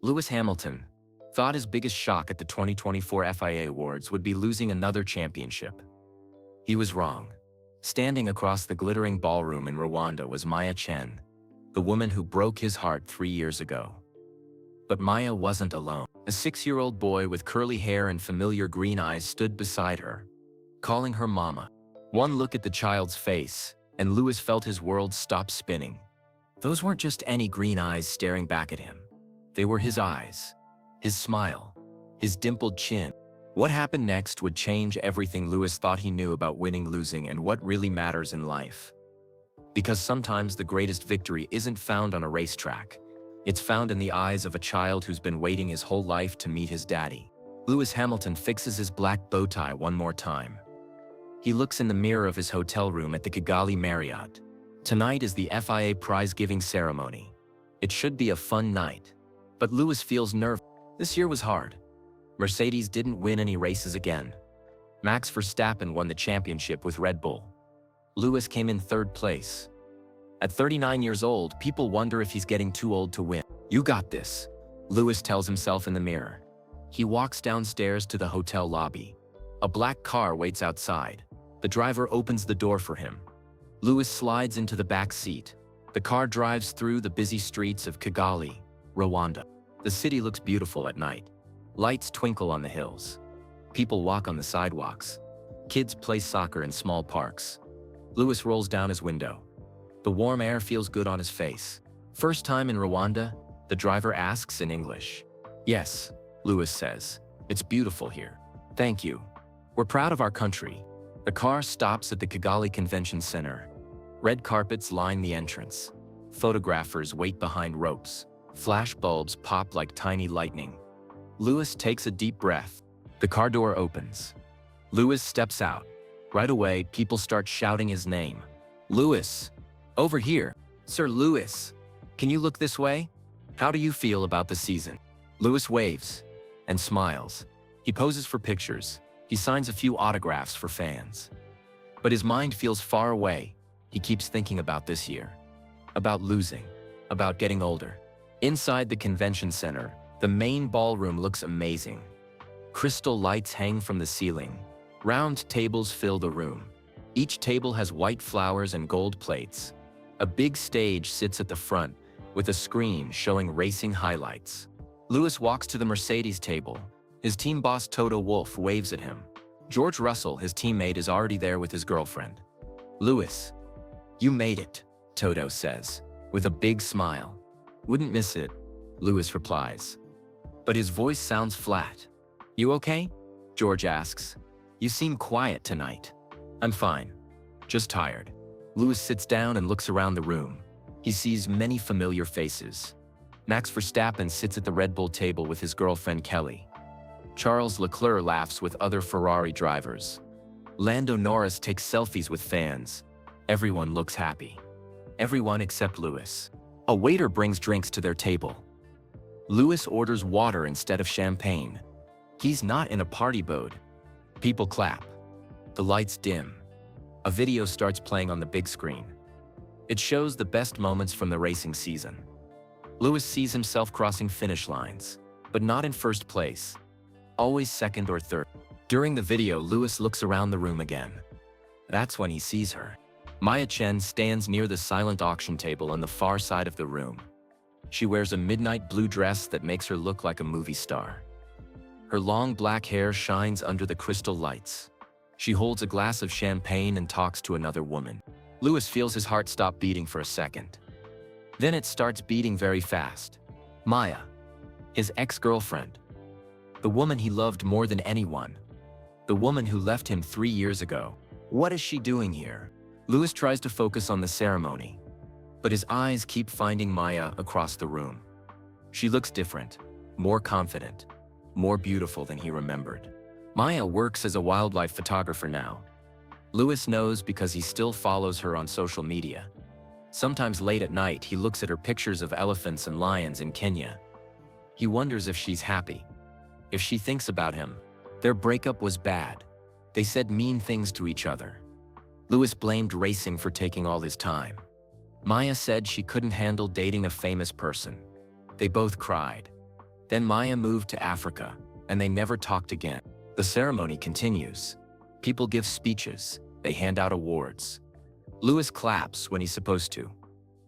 Lewis Hamilton thought his biggest shock at the 2024 FIA Awards would be losing another championship. He was wrong. Standing across the glittering ballroom in Rwanda was Maya Chen, the woman who broke his heart 3 years ago. But Maya wasn't alone. A 6-year-old boy with curly hair and familiar green eyes stood beside her, calling her mama. One look at the child's face, and Lewis felt his world stop spinning. Those weren't just any green eyes staring back at him. They were his eyes, his smile, his dimpled chin. What happened next would change everything Lewis thought he knew about winning, losing, and what really matters in life. Because sometimes the greatest victory isn't found on a racetrack. It's found in the eyes of a child who's been waiting his whole life to meet his daddy. Lewis Hamilton fixes his black bow tie one more time. He looks in the mirror of his hotel room at the Kigali Marriott. Tonight is the FIA prize-giving ceremony. It should be a fun night. But Lewis feels nervous. This year was hard. Mercedes didn't win any races again. Max Verstappen won the championship with Red Bull. Lewis came in 3rd place. At 39 years old, people wonder if he's getting too old to win. "You got this," Lewis tells himself in the mirror. He walks downstairs to the hotel lobby. A black car waits outside. The driver opens the door for him. Lewis slides into the back seat. The car drives through the busy streets of Kigali, Rwanda. The city looks beautiful at night. Lights twinkle on the hills. People walk on the sidewalks. Kids play soccer in small parks. Lewis rolls down his window. The warm air feels good on his face. "First time in Rwanda?" the driver asks in English. "Yes," Lewis says. "It's beautiful here. Thank you. We're proud of our country." The car stops at the Kigali Convention Center. Red carpets line the entrance. Photographers wait behind ropes. Flash bulbs pop like tiny lightning. Lewis takes a deep breath. The car door opens. Lewis steps out. Right away, people start shouting his name. "Lewis! Over here! Sir Lewis! Can you look this way? How do you feel about the season?" Lewis waves and smiles. He poses for pictures. He signs a few autographs for fans. But his mind feels far away. He keeps thinking about this year. About losing. About getting older. Inside the convention center, the main ballroom looks amazing. Crystal lights hang from the ceiling. Round tables fill the room. Each table has white flowers and gold plates. A big stage sits at the front, with a screen showing racing highlights. Lewis walks to the Mercedes table. His team boss Toto Wolff waves at him. George Russell, his teammate, is already there with his girlfriend. "Lewis, you made it," Toto says, with a big smile. "Wouldn't miss it," Lewis replies. But his voice sounds flat. "You okay?" George asks. "You seem quiet tonight." "I'm fine. Just tired." Lewis sits down and looks around the room. He sees many familiar faces. Max Verstappen sits at the Red Bull table with his girlfriend Kelly. Charles Leclerc laughs with other Ferrari drivers. Lando Norris takes selfies with fans. Everyone looks happy. Everyone except Lewis. A waiter brings drinks to their table. Lewis orders water instead of champagne. He's not in a party mode. People clap. The lights dim. A video starts playing on the big screen. It shows the best moments from the racing season. Lewis sees himself crossing finish lines, but not in first place. Always second or third. During the video, Lewis looks around the room again. That's when he sees her. Maya Chen stands near the silent auction table on the far side of the room. She wears a midnight blue dress that makes her look like a movie star. Her long black hair shines under the crystal lights. She holds a glass of champagne and talks to another woman. Lewis feels his heart stop beating for a second. Then it starts beating very fast. Maya, his ex-girlfriend. The woman he loved more than anyone. The woman who left him 3 years ago. What is she doing here? Lewis tries to focus on the ceremony, but his eyes keep finding Maya across the room. She looks different, more confident, more beautiful than he remembered. Maya works as a wildlife photographer now. Lewis knows because he still follows her on social media. Sometimes late at night, he looks at her pictures of elephants and lions in Kenya. He wonders if she's happy, if she thinks about him. Their breakup was bad. They said mean things to each other. Lewis blamed racing for taking all his time. Maya said she couldn't handle dating a famous person. They both cried. Then Maya moved to Africa, and they never talked again. The ceremony continues. People give speeches, they hand out awards. Louis claps when he's supposed to,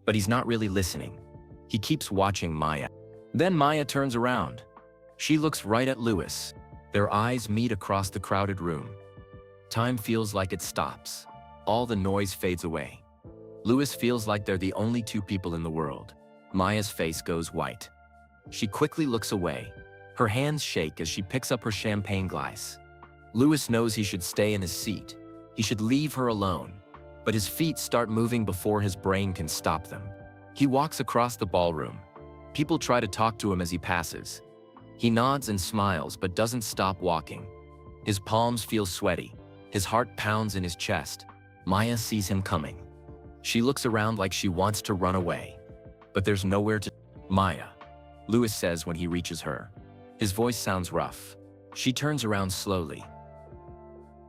but he's not really listening. He keeps watching Maya. Then Maya turns around. She looks right at Louis. Their eyes meet across the crowded room. Time feels like it stops. All the noise fades away. Louis feels like they're the only two people in the world. Maya's face goes white. She quickly looks away. Her hands shake as she picks up her champagne glass. Louis knows he should stay in his seat. He should leave her alone. But his feet start moving before his brain can stop them. He walks across the ballroom. People try to talk to him as he passes. He nods and smiles but doesn't stop walking. His palms feel sweaty. His heart pounds in his chest. Maya sees him coming. She looks around like she wants to run away. But there's nowhere to... Maya, Louis says when he reaches her. His voice sounds rough. She turns around slowly.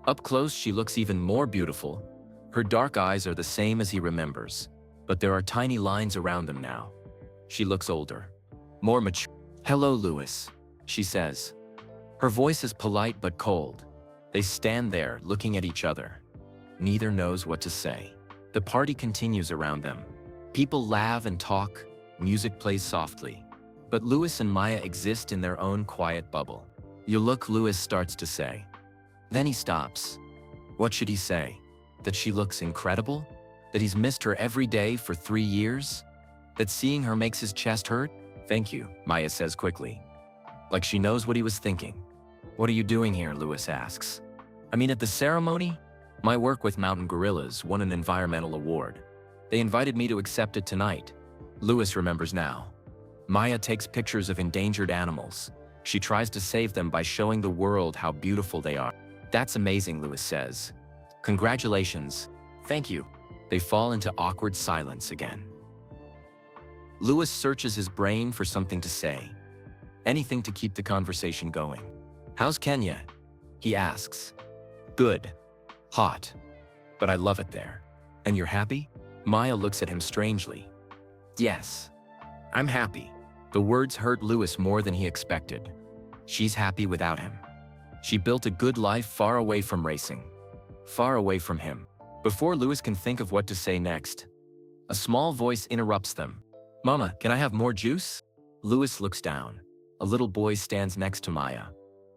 Up close, she looks even more beautiful. Her dark eyes are the same as he remembers, but there are tiny lines around them now. She looks older, more mature. "Hello, Louis," she says. Her voice is polite but cold. They stand there, looking at each other. Neither knows what to say. The party continues around them. People laugh and talk, music plays softly. But Louis and Maya exist in their own quiet bubble. "You look," Louis starts to say. Then he stops. What should he say? That she looks incredible? That he's missed her every day for 3 years? That seeing her makes his chest hurt? "Thank you," Maya says quickly. Like she knows what he was thinking. "What are you doing here?" Louis asks. "I mean, at the ceremony? My work with Mountain Gorillas won an environmental award. They invited me to accept it tonight." Louis remembers now. Maya takes pictures of endangered animals. She tries to save them by showing the world how beautiful they are. "That's amazing," Louis says. "Congratulations." "Thank you." They fall into awkward silence again. Louis searches his brain for something to say. Anything to keep the conversation going. "How's Kenya?" he asks. "Good. Hot. But I love it there." "And you're happy?" Maya looks at him strangely. "Yes. I'm happy." The words hurt Louis more than he expected. She's happy without him. She built a good life far away from racing. Far away from him. Before Louis can think of what to say next, a small voice interrupts them. "Mama, can I have more juice?" Louis looks down. A little boy stands next to Maya.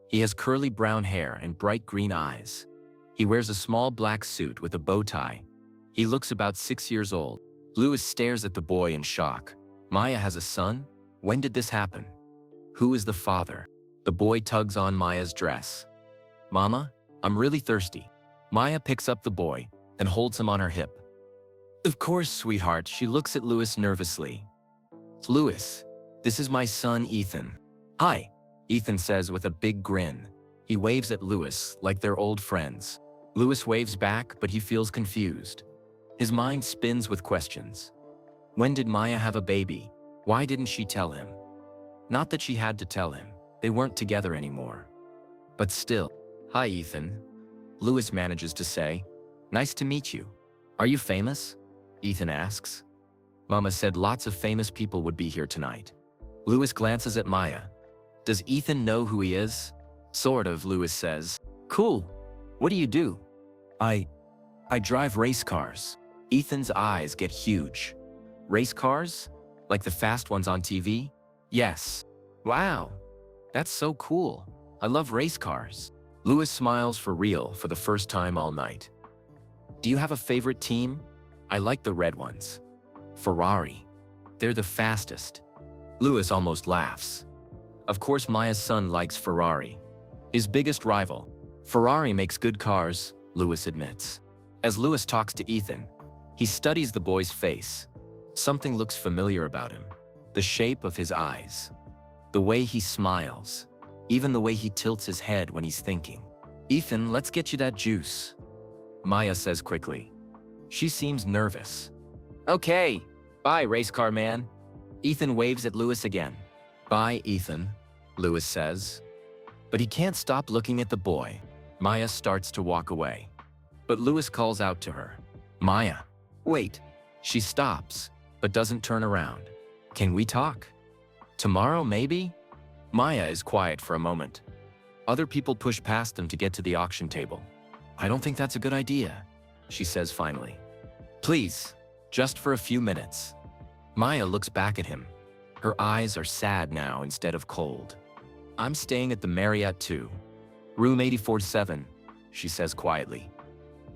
He has curly brown hair and bright green eyes. He wears a small black suit with a bow tie. He looks about 6 years old. Louis stares at the boy in shock. Maya has a son? When did this happen? Who is the father? The boy tugs on Maya's dress. "Mama, I'm really thirsty." Maya picks up the boy and holds him on her hip. "Of course, sweetheart." She looks at Louis nervously. "Louis, this is my son, Ethan." "Hi," Ethan says with a big grin. He waves at Louis like they're old friends. Louis waves back, but he feels confused. His mind spins with questions. When did Maya have a baby? Why didn't she tell him? Not that she had to tell him. They weren't together anymore. But still. "Hi, Ethan," Louis manages to say. "Nice to meet you." "Are you famous?" Ethan asks. "Mama said lots of famous people would be here tonight." Louis glances at Maya. "Does Ethan know who he is?" "Sort of," Louis says. "Cool. What do you do?" I drive race cars." Ethan's eyes get huge. "Race cars? Like the fast ones on TV?" "Yes." "Wow. That's so cool. I love race cars." Louis smiles for real for the first time all night. "Do you have a favorite team?" "I like the red ones. Ferrari. They're the fastest." Louis almost laughs. Of course Maya's son likes Ferrari. His biggest rival. "Ferrari makes good cars," Louis admits. As Louis talks to Ethan, he studies the boy's face. Something looks familiar about him. The shape of his eyes. The way he smiles. Even the way he tilts his head when he's thinking. "Ethan, let's get you that juice," Maya says quickly. She seems nervous. "Okay, bye, race car man." Ethan waves at Louis again. "Bye, Ethan," Louis says. But he can't stop looking at the boy. Maya starts to walk away. But Louis calls out to her. "Maya, wait." She stops, but doesn't turn around. "Can we talk? Tomorrow, maybe?" Maya is quiet for a moment. Other people push past them to get to the auction table. I don't think that's a good idea, she says finally. Please, just for a few minutes. Maya looks back at him. Her eyes are sad now instead of cold. I'm staying at the Marriott too. Room 847, she says quietly.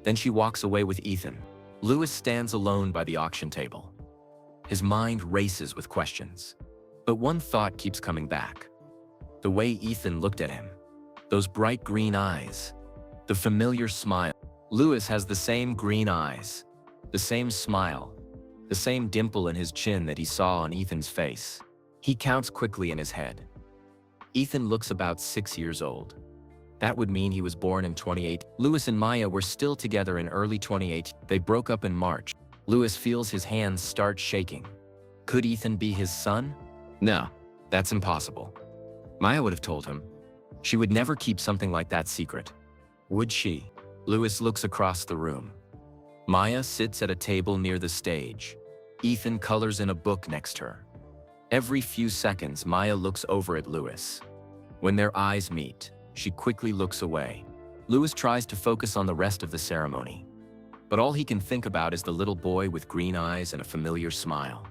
Then she walks away with Ethan. Louis stands alone by the auction table. His mind races with questions. But one thought keeps coming back. The way Ethan looked at him. Those bright green eyes. The familiar smile. Louis has the same green eyes. The same smile. The same dimple in his chin that he saw on Ethan's face. He counts quickly in his head. Ethan looks about 6 years old. That would mean he was born in 28. Louis and Maya were still together in early 28. They broke up in March. Louis feels his hands start shaking. Could Ethan be his son? No, that's impossible. Maya would have told him. She would never keep something like that secret. Would she? Louis looks across the room. Maya sits at a table near the stage. Ethan colors in a book next to her. Every few seconds, Maya looks over at Louis. When their eyes meet, she quickly looks away. Louis tries to focus on the rest of the ceremony. But all he can think about is the little boy with green eyes and a familiar smile.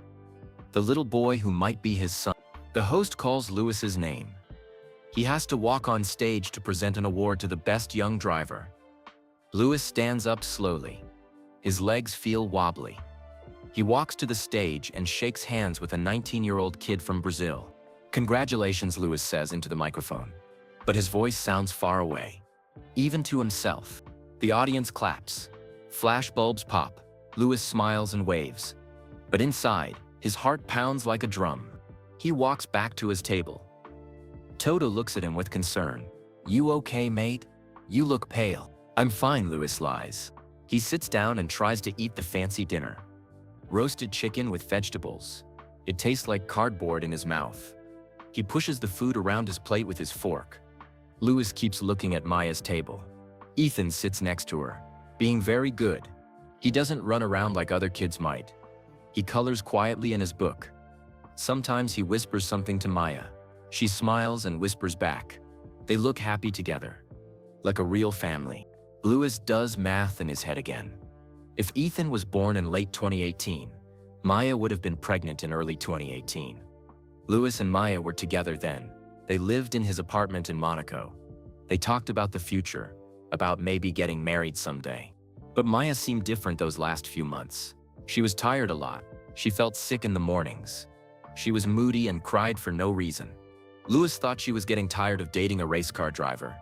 The little boy who might be his son. The host calls Louis's name. He has to walk on stage to present an award to the best young driver. Louis stands up slowly. His legs feel wobbly. He walks to the stage and shakes hands with a 19-year-old kid from Brazil. Congratulations, Louis says into the microphone. But his voice sounds far away. Even to himself. The audience claps. Flash bulbs pop. Louis smiles and waves. But inside, his heart pounds like a drum. He walks back to his table. Toto looks at him with concern. You okay, mate? You look pale. I'm fine, Louis lies. He sits down and tries to eat the fancy dinner. Roasted chicken with vegetables. It tastes like cardboard in his mouth. He pushes the food around his plate with his fork. Louis keeps looking at Maya's table. Ethan sits next to her, being very good. He doesn't run around like other kids might. He colors quietly in his book. Sometimes he whispers something to Maya. She smiles and whispers back. They look happy together, like a real family. Louis does math in his head again. If Ethan was born in late 2018, Maya would have been pregnant in early 2018. Louis and Maya were together then. They lived in his apartment in Monaco. They talked about the future, about maybe getting married someday. But Maya seemed different those last few months. She was tired a lot. She felt sick in the mornings. She was moody and cried for no reason. Louis thought she was getting tired of dating a race car driver.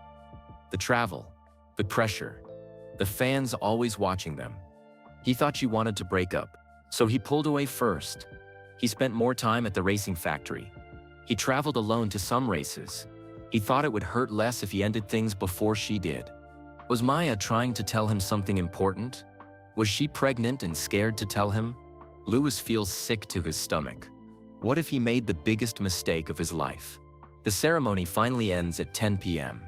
The travel, the pressure, the fans always watching them. He thought she wanted to break up, so he pulled away first. He spent more time at the racing factory. He traveled alone to some races. He thought it would hurt less if he ended things before she did. Was Maya trying to tell him something important? Was she pregnant and scared to tell him? Louis feels sick to his stomach. What if he made the biggest mistake of his life? The ceremony finally ends at 10 p.m.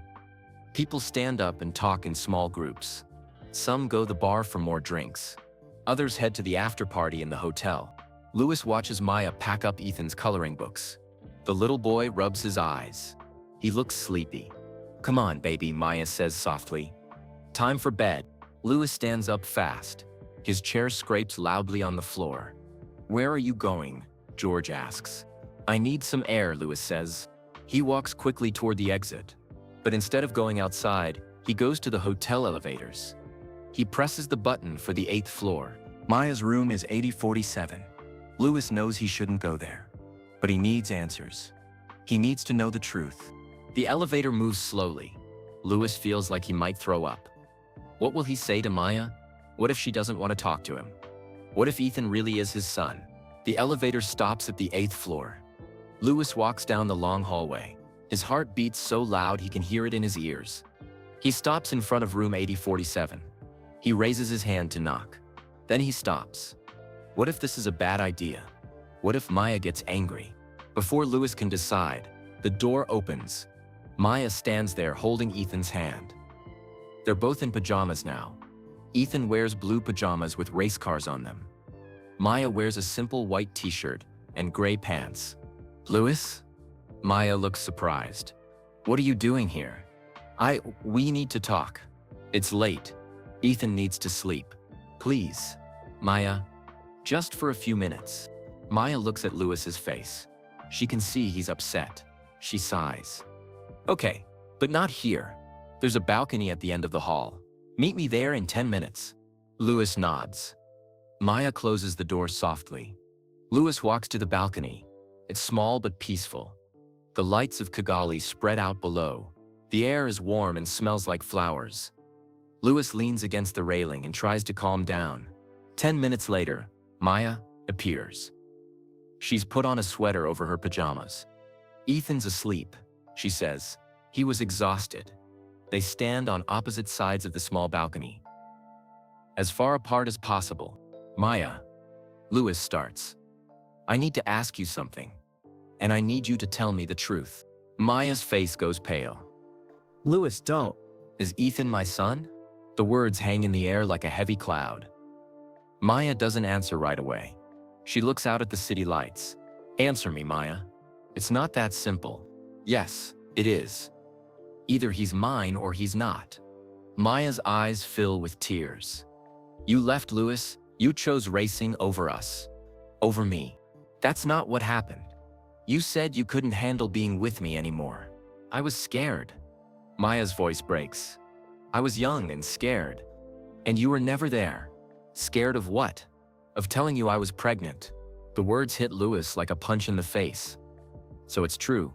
People stand up and talk in small groups. Some go to the bar for more drinks. Others head to the after party in the hotel. Louis watches Maya pack up Ethan's coloring books. The little boy rubs his eyes. He looks sleepy. Come on, baby, Maya says softly. Time for bed. Louis stands up fast. His chair scrapes loudly on the floor. Where are you going? George asks. I need some air, Louis says. He walks quickly toward the exit. But instead of going outside, he goes to the hotel elevators. He presses the button for the 8th floor. Maya's room is 8047. Louis knows he shouldn't go there. But he needs answers. He needs to know the truth. The elevator moves slowly. Louis feels like he might throw up. What will he say to Maya? What if she doesn't want to talk to him? What if Ethan really is his son? The elevator stops at the 8th floor. Louis walks down the long hallway. His heart beats so loud he can hear it in his ears. He stops in front of room 8047. He raises his hand to knock. Then he stops. What if this is a bad idea? What if Maya gets angry? Before Louis can decide, the door opens. Maya stands there holding Ethan's hand. They're both in pajamas now. Ethan wears blue pajamas with race cars on them. Maya wears a simple white t-shirt and gray pants. Louis? Maya looks surprised. What are you doing here? We need to talk. It's late. Ethan needs to sleep. Please. Maya, just for a few minutes. Maya looks at Lewis's face. She can see he's upset. She sighs. Okay, but not here. There's a balcony at the end of the hall. Meet me there in 10 minutes. Lewis nods. Maya closes the door softly. Lewis walks to the balcony. It's small but peaceful. The lights of Kigali spread out below. The air is warm and smells like flowers. Lewis leans against the railing and tries to calm down. 10 minutes later, Maya appears. She's put on a sweater over her pajamas. Ethan's asleep, she says. He was exhausted. They stand on opposite sides of the small balcony. As far apart as possible. Maya. Lewis starts. I need to ask you something. And I need you to tell me the truth. Maya's face goes pale. Lewis, don't. Is Ethan my son? The words hang in the air like a heavy cloud. Maya doesn't answer right away. She looks out at the city lights. Answer me, Maya. It's not that simple. Yes, it is. Either he's mine or he's not. Maya's eyes fill with tears. You left Lewis. You chose racing over us. Over me. That's not what happened. You said you couldn't handle being with me anymore. I was scared. Maya's voice breaks. I was young and scared. And you were never there. Scared of what? Of telling you I was pregnant. The words hit Lewis like a punch in the face. So it's true.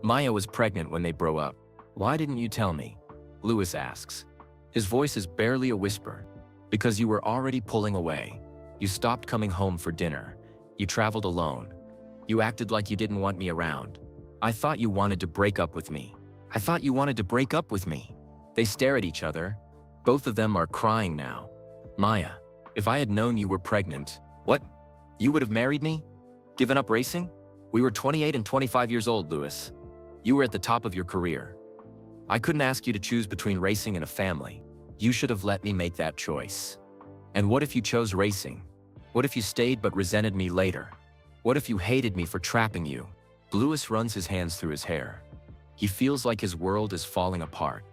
Maya was pregnant when they broke up. Why didn't you tell me? Lewis asks. His voice is barely a whisper. Because you were already pulling away. You stopped coming home for dinner. You traveled alone. You acted like you didn't want me around. I thought you wanted to break up with me. I thought you wanted to break up with me. They stare at each other. Both of them are crying now. Maya, if I had known you were pregnant, what? You would have married me? Given up racing? We were 28 and 25 years old, Lewis. You were at the top of your career. I couldn't ask you to choose between racing and a family. You should have let me make that choice. And what if you chose racing? What if you stayed but resented me later? What if you hated me for trapping you? Lewis runs his hands through his hair. He feels like his world is falling apart.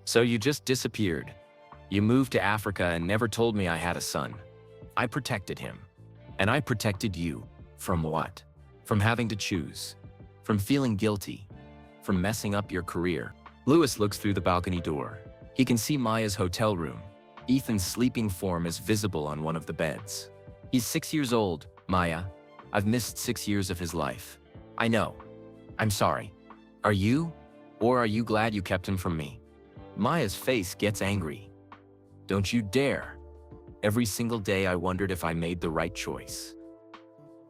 So you just disappeared. You moved to Africa and never told me I had a son. I protected him. And I protected you. From what? From having to choose. From feeling guilty. From messing up your career. Lewis looks through the balcony door. He can see Maya's hotel room. Ethan's sleeping form is visible on one of the beds. He's 6 years old, Maya. I've missed 6 years of his life. I know. I'm sorry. Are you? Or are you glad you kept him from me? Maya's face gets angry. Don't you dare. Every single day I wondered if I made the right choice.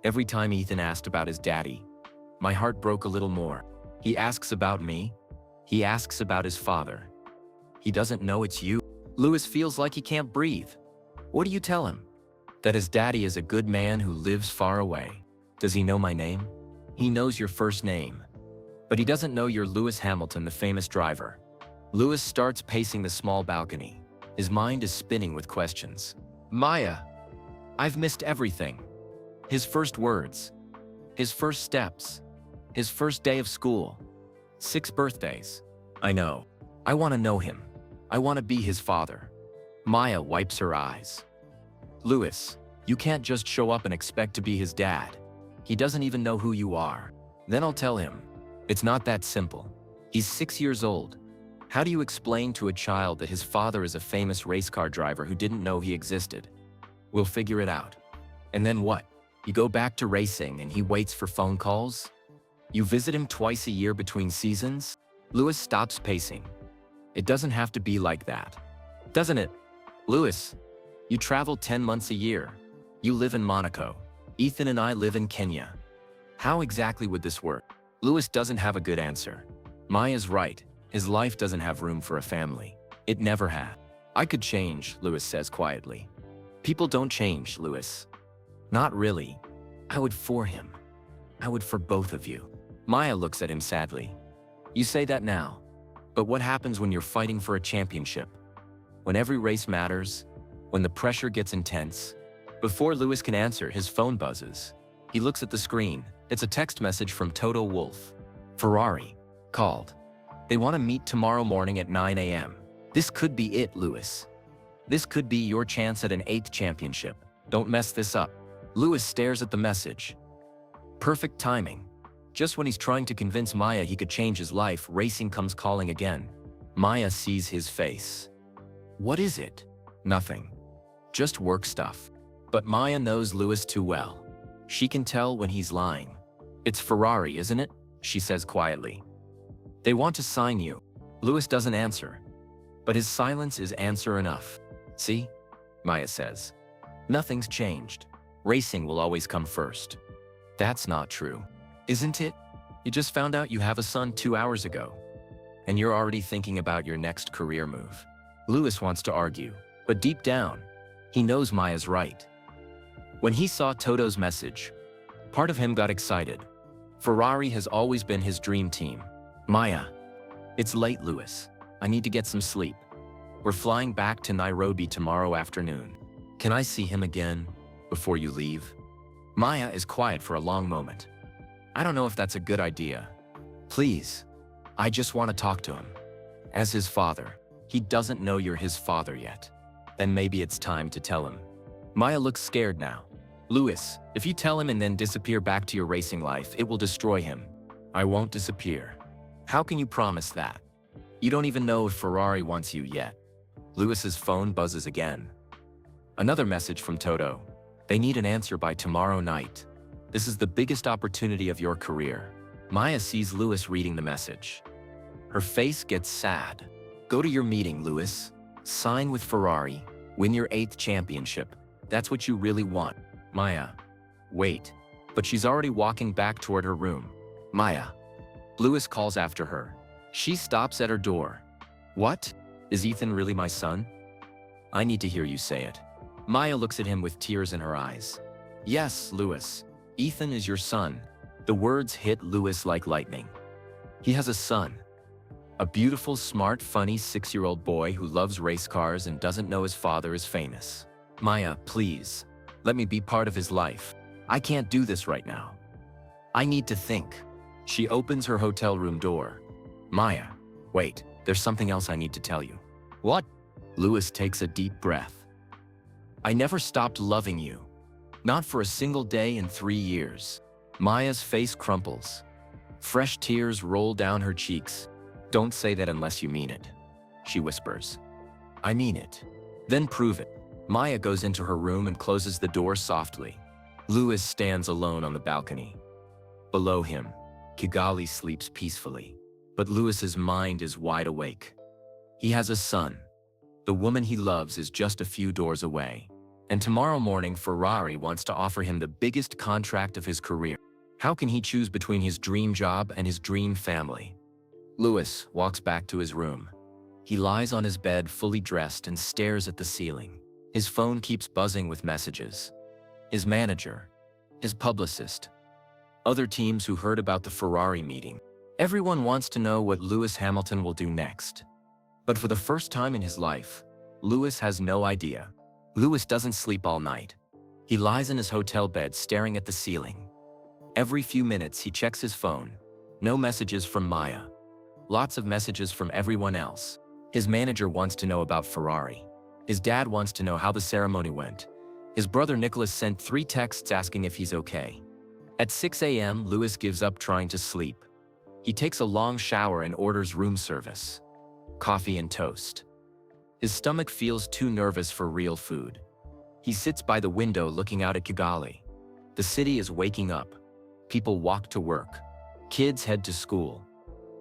Every time Ethan asked about his daddy, my heart broke a little more. He asks about me. He asks about his father. He doesn't know it's you. Lewis feels like he can't breathe. What do you tell him? That his daddy is a good man who lives far away. Does he know my name? He knows your first name. But he doesn't know you're Lewis Hamilton, the famous driver. Lewis starts pacing the small balcony. His mind is spinning with questions. Maya, I've missed everything. His first words. His first steps. His first day of school. 6 birthdays. I know. I want to know him. I want to be his father. Maya wipes her eyes. Lewis, you can't just show up and expect to be his dad. He doesn't even know who you are. Then I'll tell him. It's not that simple. He's 6 years old. How do you explain to a child that his father is a famous race car driver who didn't know he existed? We'll figure it out. And then what? You go back to racing and he waits for phone calls? You visit him twice a year between seasons? Lewis stops pacing. It doesn't have to be like that. Doesn't it? Lewis, you travel 10 months a year. You live in Monaco. Ethan and I live in Kenya. How exactly would this work? Lewis doesn't have a good answer. Maya's right. His life doesn't have room for a family. It never had. I could change, Lewis says quietly. People don't change, Lewis. Not really. I would for him. I would for both of you. Maya looks at him sadly. You say that now. But what happens when you're fighting for a championship? When every race matters? When the pressure gets intense? Before Lewis can answer, his phone buzzes. He looks at the screen. It's a text message from Toto Wolff. Ferrari called. They want to meet tomorrow morning at 9 a.m. This could be it, Lewis. This could be your chance at an 8th championship. Don't mess this up. Lewis stares at the message. Perfect timing. Just when he's trying to convince Maya he could change his life, racing comes calling again. Maya sees his face. What is it? Nothing. Just work stuff. But Maya knows Lewis too well. She can tell when he's lying. It's Ferrari, isn't it? She says quietly. They want to sign you. Lewis doesn't answer. But his silence is answer enough. See? Maya says. Nothing's changed. Racing will always come first. That's not true. Isn't it? You just found out you have a son 2 hours ago. And you're already thinking about your next career move. Lewis wants to argue, but deep down, he knows Maya's right. When he saw Toto's message, part of him got excited. Ferrari has always been his dream team. Maya. It's late, Lewis. I need to get some sleep. We're flying back to Nairobi tomorrow afternoon. Can I see him again before you leave? Maya is quiet for a long moment. I don't know if that's a good idea. Please. I just want to talk to him. As his father, he doesn't know you're his father yet. Then maybe it's time to tell him. Maya looks scared now. Lewis, if you tell him and then disappear back to your racing life, it will destroy him. I won't disappear. How can you promise that? You don't even know if Ferrari wants you yet. Lewis's phone buzzes again. Another message from Toto. They need an answer by tomorrow night. This is the biggest opportunity of your career. Maya sees Lewis reading the message. Her face gets sad. Go to your meeting, Lewis. Sign with Ferrari. Win your 8th championship. That's what you really want. Maya. Wait. But she's already walking back toward her room. Maya. Lewis calls after her. She stops at her door. What? Is Ethan really my son? I need to hear you say it. Maya looks at him with tears in her eyes. Yes, Lewis. Ethan is your son. The words hit Lewis like lightning. He has a son. A beautiful, smart, funny 6-year-old boy who loves race cars and doesn't know his father is famous. Maya, please. Let me be part of his life. I can't do this right now. I need to think. She opens her hotel room door. Maya, wait, there's something else I need to tell you. What? Lewis takes a deep breath. I never stopped loving you. Not for a single day in 3 years. Maya's face crumples. Fresh tears roll down her cheeks. Don't say that unless you mean it, she whispers. I mean it. Then prove it. Maya goes into her room and closes the door softly. Lewis stands alone on the balcony. Below him, Kigali sleeps peacefully. But Lewis's mind is wide awake. He has a son. The woman he loves is just a few doors away. And tomorrow morning, Ferrari wants to offer him the biggest contract of his career. How can he choose between his dream job and his dream family? Lewis walks back to his room. He lies on his bed fully dressed and stares at the ceiling. His phone keeps buzzing with messages. His manager, his publicist, other teams who heard about the Ferrari meeting. Everyone wants to know what Lewis Hamilton will do next. But for the first time in his life, Lewis has no idea. Lewis doesn't sleep all night. He lies in his hotel bed staring at the ceiling. Every few minutes he checks his phone. No messages from Maya. Lots of messages from everyone else. His manager wants to know about Ferrari. His dad wants to know how the ceremony went. His brother Nicholas sent 3 texts asking if he's okay. At 6 a.m., Lewis gives up trying to sleep. He takes a long shower and orders room service. Coffee and toast. His stomach feels too nervous for real food. He sits by the window looking out at Kigali. The city is waking up. People walk to work. Kids head to school.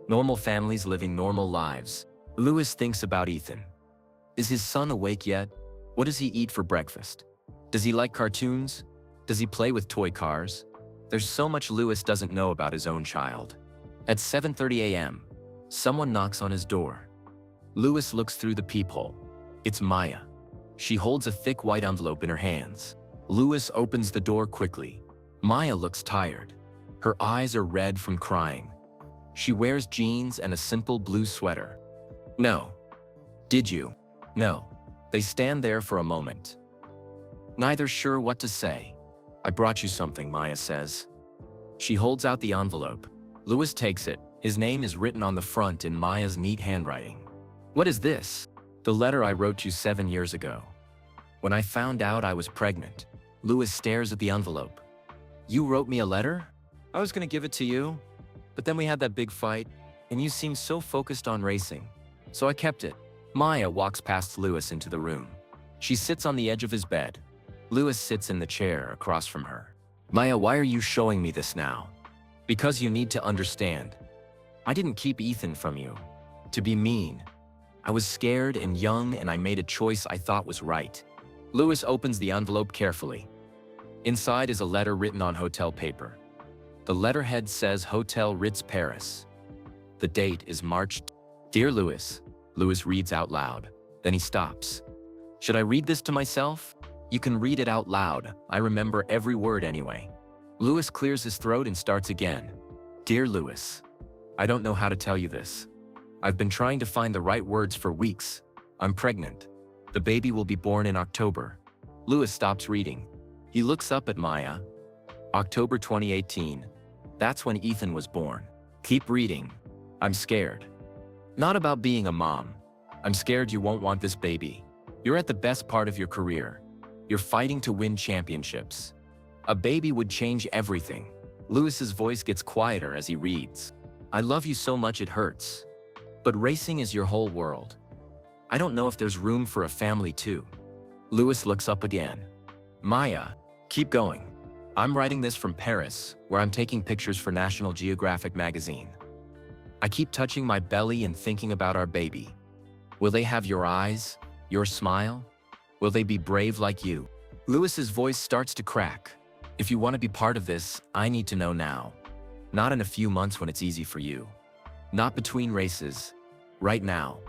Normal families living normal lives. Lewis thinks about Ethan. Is his son awake yet? What does he eat for breakfast? Does he like cartoons? Does he play with toy cars? There's so much Lewis doesn't know about his own child. At 7:30 a.m., someone knocks on his door. Lewis looks through the peephole. It's Maya. She holds a thick white envelope in her hands. Lewis opens the door quickly. Maya looks tired. Her eyes are red from crying. She wears jeans and a simple blue sweater. No. Did you? No. They stand there for a moment. Neither sure what to say. I brought you something, Maya says. She holds out the envelope. Lewis takes it, His name is written on the front in Maya's neat handwriting. What is this? The letter I wrote you 7 years ago. When I found out I was pregnant. Lewis stares at the envelope. You wrote me a letter? I was gonna give it to you, but then we had that big fight, and you seemed so focused on racing. So I kept it. Maya walks past Lewis into the room. She sits on the edge of his bed. Lewis sits in the chair across from her. Maya, why are you showing me this now? Because you need to understand. I didn't keep Ethan from you. To be mean. I was scared and young, and I made a choice I thought was right. Lewis opens the envelope carefully. Inside is a letter written on hotel paper. The letterhead says Hotel Ritz Paris. The date is March. Dear Lewis, Lewis reads out loud. Then he stops. Should I read this to myself? You can read it out loud. I remember every word anyway. Lewis clears his throat and starts again. Dear Lewis, I don't know how to tell you this. I've been trying to find the right words for weeks. I'm pregnant. The baby will be born in October. Lewis stops reading. He looks up at Maya. October 2018. That's when Ethan was born. Keep reading. I'm scared. Not about being a mom. I'm scared you won't want this baby. You're at the best part of your career. You're fighting to win championships. A baby would change everything. Lewis's voice gets quieter as he reads. I love you so much it hurts. But racing is your whole world. I don't know if there's room for a family too. Lewis looks up again. Maya, keep going. I'm writing this from Paris, where I'm taking pictures for National Geographic magazine. I keep touching my belly and thinking about our baby. Will they have your eyes, your smile? Will they be brave like you? Lewis's voice starts to crack. If you want to be part of this, I need to know now. Not in a few months when it's easy for you. Not between races. Right now.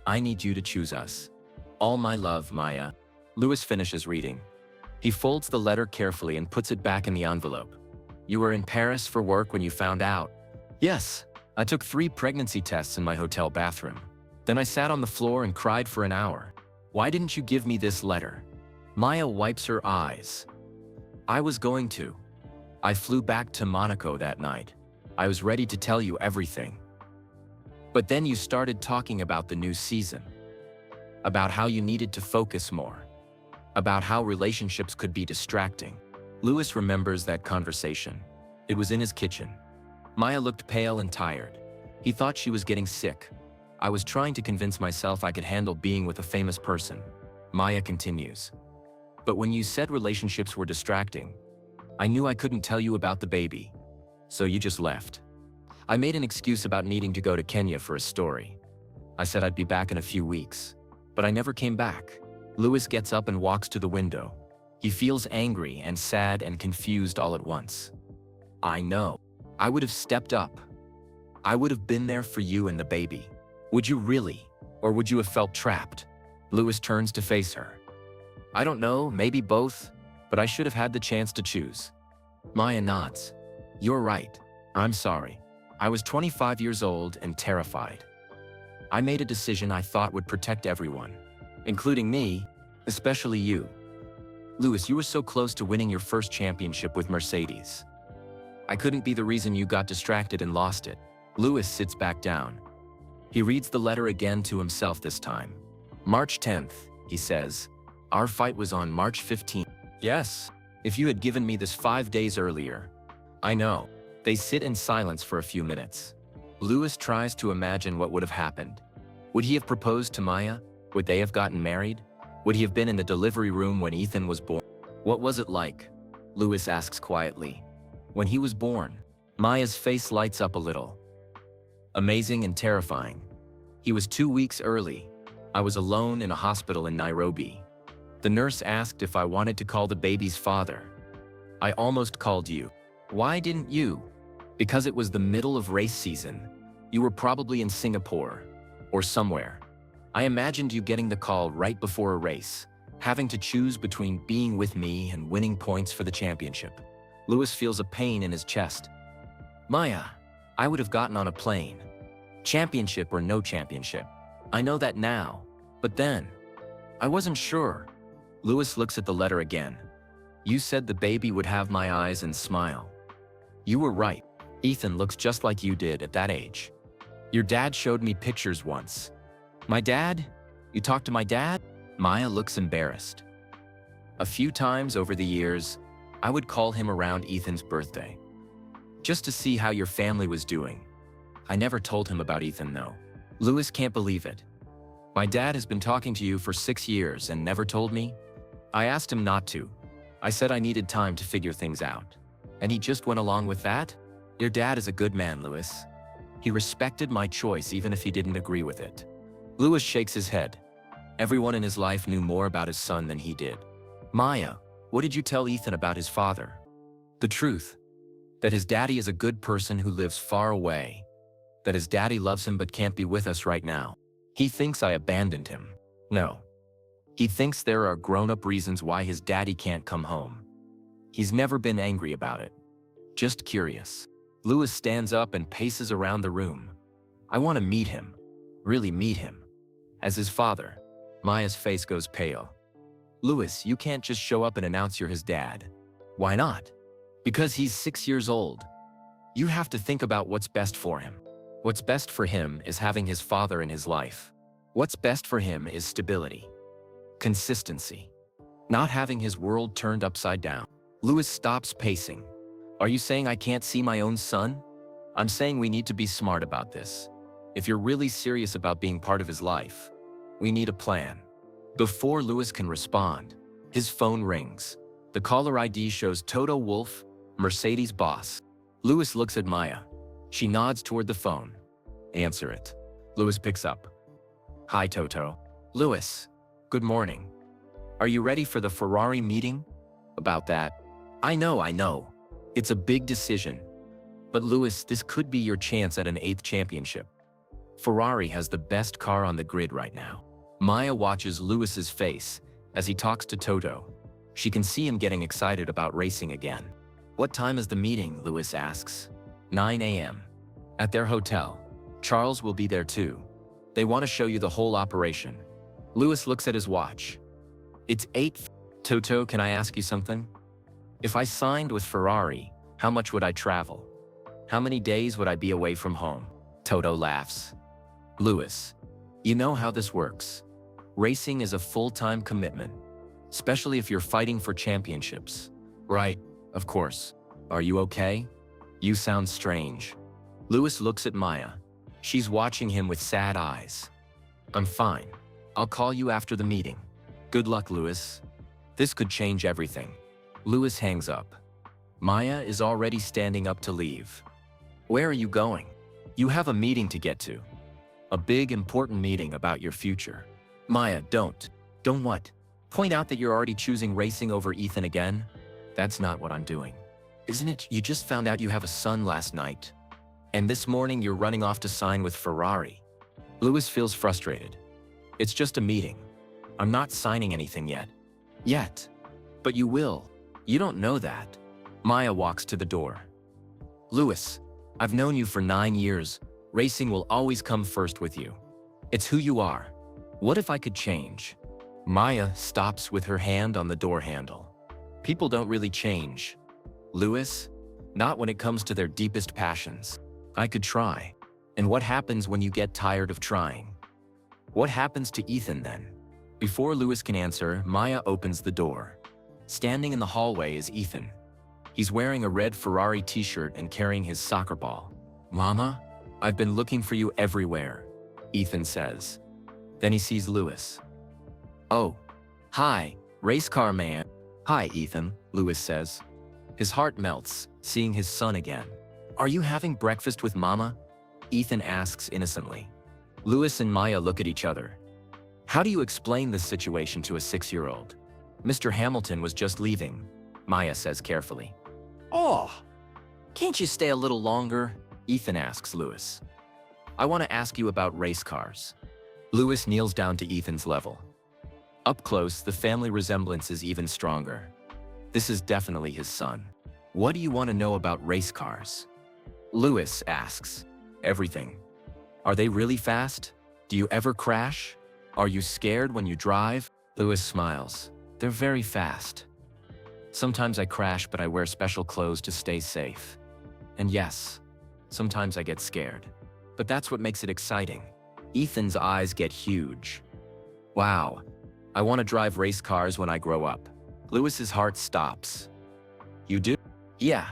I need you to choose us. All my love, Maya. Lewis finishes reading. He folds the letter carefully and puts it back in the envelope. You were in Paris for work when you found out? Yes. I took 3 pregnancy tests in my hotel bathroom. Then I sat on the floor and cried for an hour. Why didn't you give me this letter? Maya wipes her eyes. I was going to. I flew back to Monaco that night. I was ready to tell you everything. But then you started talking about the new season. About how you needed to focus more. About how relationships could be distracting. Lewis remembers that conversation. It was in his kitchen. Maya looked pale and tired. He thought she was getting sick. I was trying to convince myself I could handle being with a famous person. Maya continues. But when you said relationships were distracting, I knew I couldn't tell you about the baby. So you just left. I made an excuse about needing to go to Kenya for a story. I said I'd be back in a few weeks. But I never came back. Lewis gets up and walks to the window. He feels angry and sad and confused all at once. I know. I would have stepped up. I would have been there for you and the baby. Would you really? Or would you have felt trapped? Lewis turns to face her. I don't know, maybe both, but I should have had the chance to choose. Maya nods. You're right. I'm sorry. I was 25 years old and terrified. I made a decision I thought would protect everyone, including me, especially you. Lewis, you were so close to winning your first championship with Mercedes. I couldn't be the reason you got distracted and lost it. Lewis sits back down. He reads the letter again to himself this time. March 10th, he says. Our fight was on March 15th. Yes, if you had given me this 5 days earlier. I know. They sit in silence for a few minutes. Lewis tries to imagine what would have happened. Would he have proposed to Maya? Would they have gotten married? Would he have been in the delivery room when Ethan was born? What was it like? Lewis asks quietly. When he was born, Maya's face lights up a little. Amazing and terrifying. He was 2 weeks early. I was alone in a hospital in Nairobi. The nurse asked if I wanted to call the baby's father. I almost called you. Why didn't you? Because it was the middle of race season. You were probably in Singapore or somewhere. I imagined you getting the call right before a race, having to choose between being with me and winning points for the championship. Lewis feels a pain in his chest. Maya, I would have gotten on a plane. Championship or no championship. I know that now, but then, I wasn't sure. Lewis looks at the letter again. You said the baby would have my eyes and smile. You were right. Ethan looks just like you did at that age. Your dad showed me pictures once. My dad? You talked to my dad? Maya looks embarrassed. A few times over the years, I would call him around Ethan's birthday, just to see how your family was doing. I never told him about Ethan though. Louis can't believe it. My dad has been talking to you for 6 years and never told me? I asked him not to. I said I needed time to figure things out. And he just went along with that? Your dad is a good man, Louis. He respected my choice even if he didn't agree with it. Louis shakes his head. Everyone in his life knew more about his son than he did. Maya, what did you tell Ethan about his father? The truth. That his daddy is a good person who lives far away. That his daddy loves him but can't be with us right now. He thinks I abandoned him. No. He thinks there are grown-up reasons why his daddy can't come home. He's never been angry about it. Just curious. Louis stands up and paces around the room. I want to meet him. Really meet him. As his father. Maya's face goes pale. Louis, you can't just show up and announce you're his dad. Why not? Because he's 6 years old. You have to think about what's best for him. What's best for him is having his father in his life. What's best for him is stability. Consistency. Not having his world turned upside down. Louis stops pacing. Are you saying I can't see my own son? I'm saying we need to be smart about this. If you're really serious about being part of his life, we need a plan. Before Louis can respond, his phone rings. The caller ID shows Toto Wolff, Mercedes boss. Louis looks at Maya. She nods toward the phone. Answer it. Louis picks up. Hi, Toto. Louis, good morning. Are you ready for the Ferrari meeting? About that? I know. It's a big decision. But Louis, this could be your chance at an 8th championship. Ferrari has the best car on the grid right now. Maya watches Louis's face as he talks to Toto. She can see him getting excited about racing again. What time is the meeting? Louis asks. 9 a.m. At their hotel. Charles will be there too. They want to show you the whole operation. Louis looks at his watch. It's 8. Toto, can I ask you something? If I signed with Ferrari, how much would I travel? How many days would I be away from home? Toto laughs. Louis, you know how this works. Racing is a full-time commitment, especially if you're fighting for championships. Right, of course. Are you okay? You sound strange. Louis looks at Maya. She's watching him with sad eyes. I'm fine. I'll call you after the meeting. Good luck, Louis. This could change everything. Louis hangs up. Maya is already standing up to leave. Where are you going? You have a meeting to get to. A big, important meeting about your future. Maya, don't. Don't what? Point out that you're already choosing racing over Ethan again? That's not what I'm doing. Isn't it? You just found out you have a son last night. And this morning you're running off to sign with Ferrari. Louis feels frustrated. It's just a meeting. I'm not signing anything yet. Yet. But you will. You don't know that. Maya walks to the door. Louis, I've known you for 9 years. Racing will always come first with you. It's who you are. What if I could change? Maya stops with her hand on the door handle. People don't really change. Louis, not when it comes to their deepest passions. I could try. And what happens when you get tired of trying? What happens to Ethan then? Before Louis can answer, Maya opens the door. Standing in the hallway is Ethan. He's wearing a red Ferrari t-shirt and carrying his soccer ball. Mama, I've been looking for you everywhere, Ethan says. Then he sees Louis. Oh, hi, race car man. Hi, Ethan, Louis says. His heart melts, seeing his son again. Are you having breakfast with Mama? Ethan asks innocently. Louis and Maya look at each other. How do you explain this situation to a 6-year-old? Mr. Hamilton was just leaving, Maya says carefully. Oh, can't you stay a little longer? Ethan asks Louis. I want to ask you about race cars. Louis kneels down to Ethan's level. Up close, the family resemblance is even stronger. This is definitely his son. What do you want to know about race cars? Louis asks. Everything. Are they really fast? Do you ever crash? Are you scared when you drive? Louis smiles. They're very fast. Sometimes I crash, but I wear special clothes to stay safe. And yes, Sometimes I get scared. But that's what makes it exciting. Ethan's eyes get huge. Wow, I want to drive race cars when I grow up. Lewis's heart stops. You do? Yeah.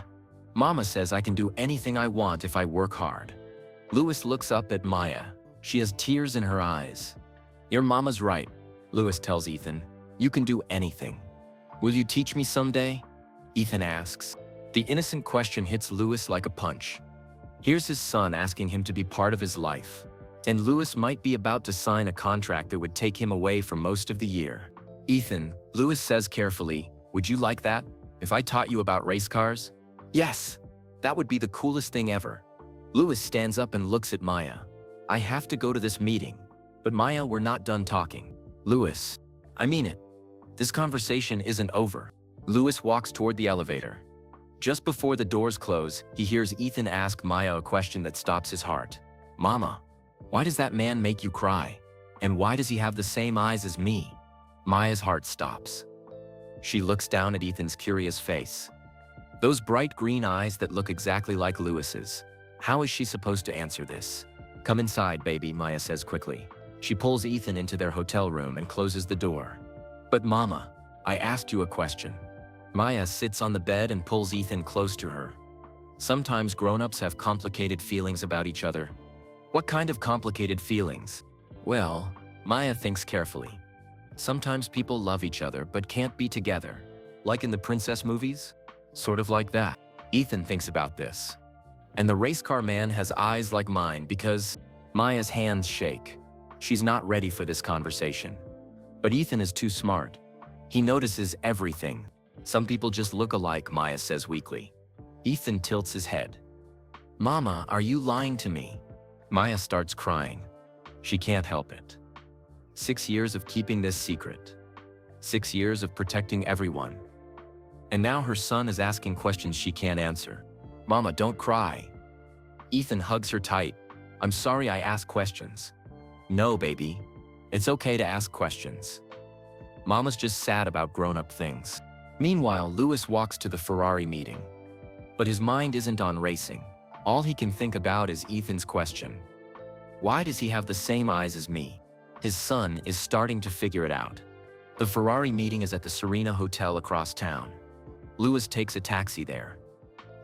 Mama says I can do anything I want if I work hard. Lewis looks up at Maya. She has tears in her eyes. Your mama's right, Lewis tells Ethan. You can do anything. Will you teach me someday? Ethan asks. The innocent question hits Lewis like a punch. Here's his son asking him to be part of his life. And Lewis might be about to sign a contract that would take him away for most of the year. Ethan, Lewis says carefully, would you like that? If I taught you about race cars? Yes, that would be the coolest thing ever. Lewis stands up and looks at Maya. I have to go to this meeting. But Maya, we're not done talking. Lewis, I mean it. This conversation isn't over. Lewis walks toward the elevator. Just before the doors close, he hears Ethan ask Maya a question that stops his heart. Mama, why does that man make you cry? And why does he have the same eyes as me? Maya's heart stops. She looks down at Ethan's curious face. Those bright green eyes that look exactly like Lewis's. How is she supposed to answer this? Come inside, baby, Maya says quickly. She pulls Ethan into their hotel room and closes the door. But Mama, I asked you a question. Maya sits on the bed and pulls Ethan close to her. Sometimes grown-ups have complicated feelings about each other. What kind of complicated feelings? Well, Maya thinks carefully. Sometimes people love each other but can't be together. Like in the princess movies? Sort of like that. Ethan thinks about this. And the race car man has eyes like mine because Maya's hands shake. She's not ready for this conversation. But Ethan is too smart. He notices everything. Some people just look alike, Maya says weakly. Ethan tilts his head. Mama, are you lying to me? Maya starts crying. She can't help it. 6 years of keeping this secret. 6 years of protecting everyone. And now her son is asking questions she can't answer. Mama, don't cry. Ethan hugs her tight. I'm sorry I ask questions. No, baby. It's okay to ask questions. Mama's just sad about grown-up things. Meanwhile, Lewis walks to the Ferrari meeting. But his mind isn't on racing. All he can think about is Ethan's question. Why does he have the same eyes as me? His son is starting to figure it out. The Ferrari meeting is at the Serena Hotel across town. Lewis takes a taxi there.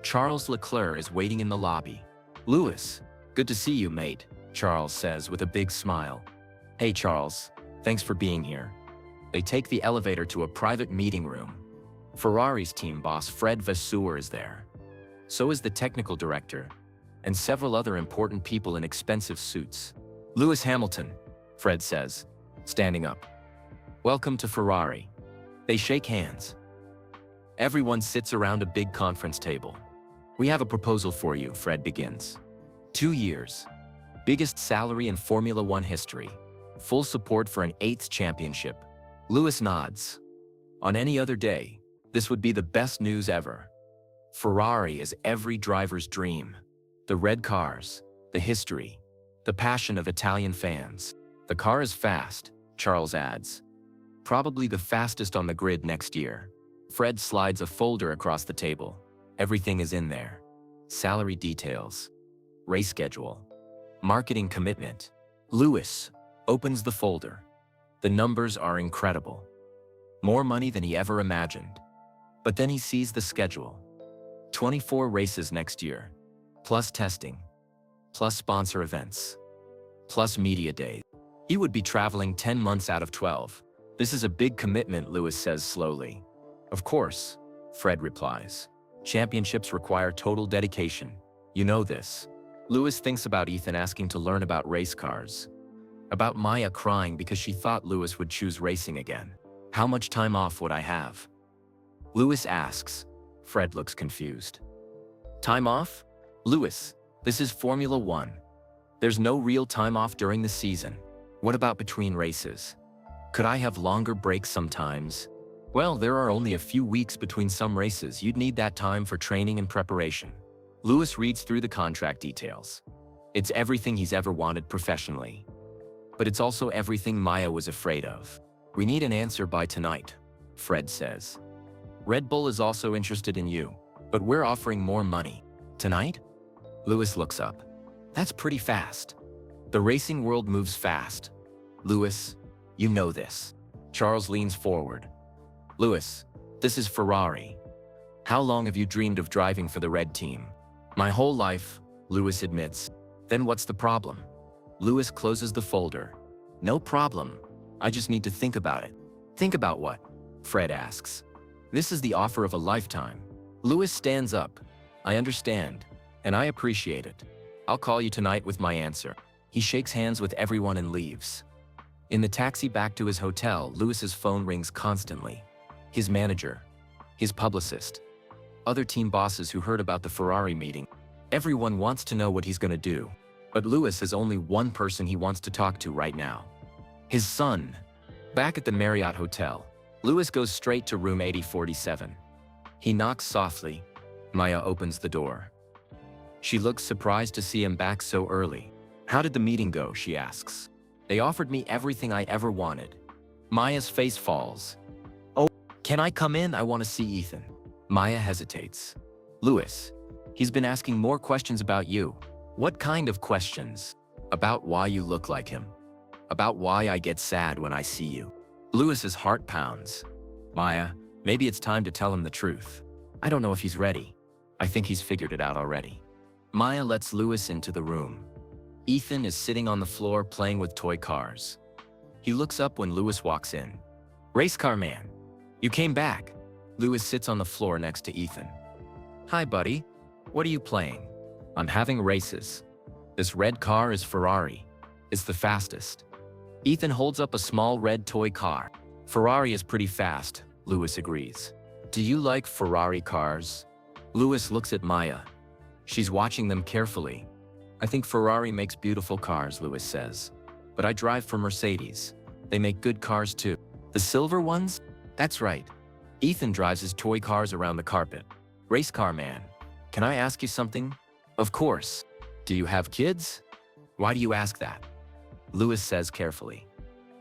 Charles Leclerc is waiting in the lobby. Lewis, good to see you, mate, Charles says with a big smile. Hey, Charles, thanks for being here. They take the elevator to a private meeting room. Ferrari's team boss Fred Vasseur is there. So is the technical director, and several other important people in expensive suits. Lewis Hamilton, Fred says, standing up. Welcome to Ferrari. They shake hands. Everyone sits around a big conference table. We have a proposal for you, Fred begins. 2 years. Biggest salary in Formula One history. Full support for an 8th championship. Lewis nods. On any other day, this would be the best news ever. Ferrari is every driver's dream. The red cars, the history, the passion of Italian fans. The car is fast, Charles adds. Probably the fastest on the grid next year. Fred slides a folder across the table. Everything is in there. Salary details. Race schedule. Marketing commitment. Lewis opens the folder. The numbers are incredible. More money than he ever imagined. But then he sees the schedule. 24 races next year. Plus testing. Plus sponsor events. Plus media days. He would be traveling 10 months out of 12. This is a big commitment, Lewis says slowly. Of course, Fred replies. Championships require total dedication. You know this. Lewis thinks about Ethan asking to learn about race cars. About Maya crying because she thought Lewis would choose racing again. How much time off would I have? Lewis asks. Fred looks confused. Time off? Lewis, this is Formula One. There's no real time off during the season. What about between races? Could I have longer breaks sometimes? Well, there are only a few weeks between some races. You'd need that time for training and preparation. Lewis reads through the contract details. It's everything he's ever wanted professionally. But it's also everything Maya was afraid of. We need an answer by tonight, Fred says. Red Bull is also interested in you, but we're offering more money. Tonight? Lewis looks up. That's pretty fast. The racing world moves fast. Lewis, you know this. Charles leans forward. Lewis, this is Ferrari. How long have you dreamed of driving for the red team? My whole life, Lewis admits. Then what's the problem? Lewis closes the folder. No problem. I just need to think about it. Think about what? Fred asks. This is the offer of a lifetime. Lewis stands up. I understand, and I appreciate it. I'll call you tonight with my answer. He shakes hands with everyone and leaves. In the taxi back to his hotel, Lewis's phone rings constantly. His manager, his publicist, other team bosses who heard about the Ferrari meeting. Everyone wants to know what he's gonna do. But Lewis has only one person he wants to talk to right now. His son. Back at the Marriott Hotel, Lewis goes straight to room 8047. He knocks softly. Maya opens the door. She looks surprised to see him back so early. How did the meeting go? She asks. They offered me everything I ever wanted. Maya's face falls. Oh, can I come in? I want to see Ethan. Maya hesitates. Lewis, he's been asking more questions about you. What kind of questions? About why you look like him. About why I get sad when I see you. Lewis's heart pounds. Maya, maybe it's time to tell him the truth. I don't know if he's ready. I think he's figured it out already. Maya lets Lewis into the room. Ethan is sitting on the floor playing with toy cars. He looks up when Lewis walks in. Race car man, you came back. Lewis sits on the floor next to Ethan. Hi, buddy. What are you playing? I'm having races. This red car is Ferrari. It's the fastest. Ethan holds up a small red toy car. Ferrari is pretty fast, Lewis agrees. Do you like Ferrari cars? Lewis looks at Maya. She's watching them carefully. I think Ferrari makes beautiful cars, Lewis says. But I drive for Mercedes. They make good cars too. The silver ones? That's right. Ethan drives his toy cars around the carpet. Race car man, can I ask you something? Of course. Do you have kids? Why do you ask that? Lewis says carefully.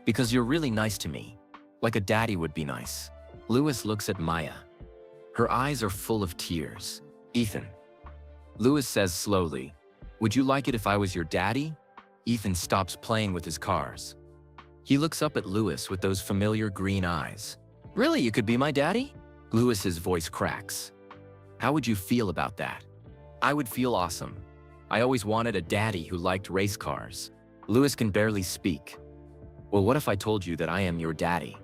Because you're really nice to me. Like a daddy would be nice. Lewis looks at Maya. Her eyes are full of tears. Ethan. Lewis says slowly, would you like it if I was your daddy? Ethan stops playing with his cars. He looks up at Lewis with those familiar green eyes. Really, you could be my daddy? Lewis's voice cracks. How would you feel about that? I would feel awesome. I always wanted a daddy who liked race cars. Lewis can barely speak. Well, what if I told you that I am your daddy?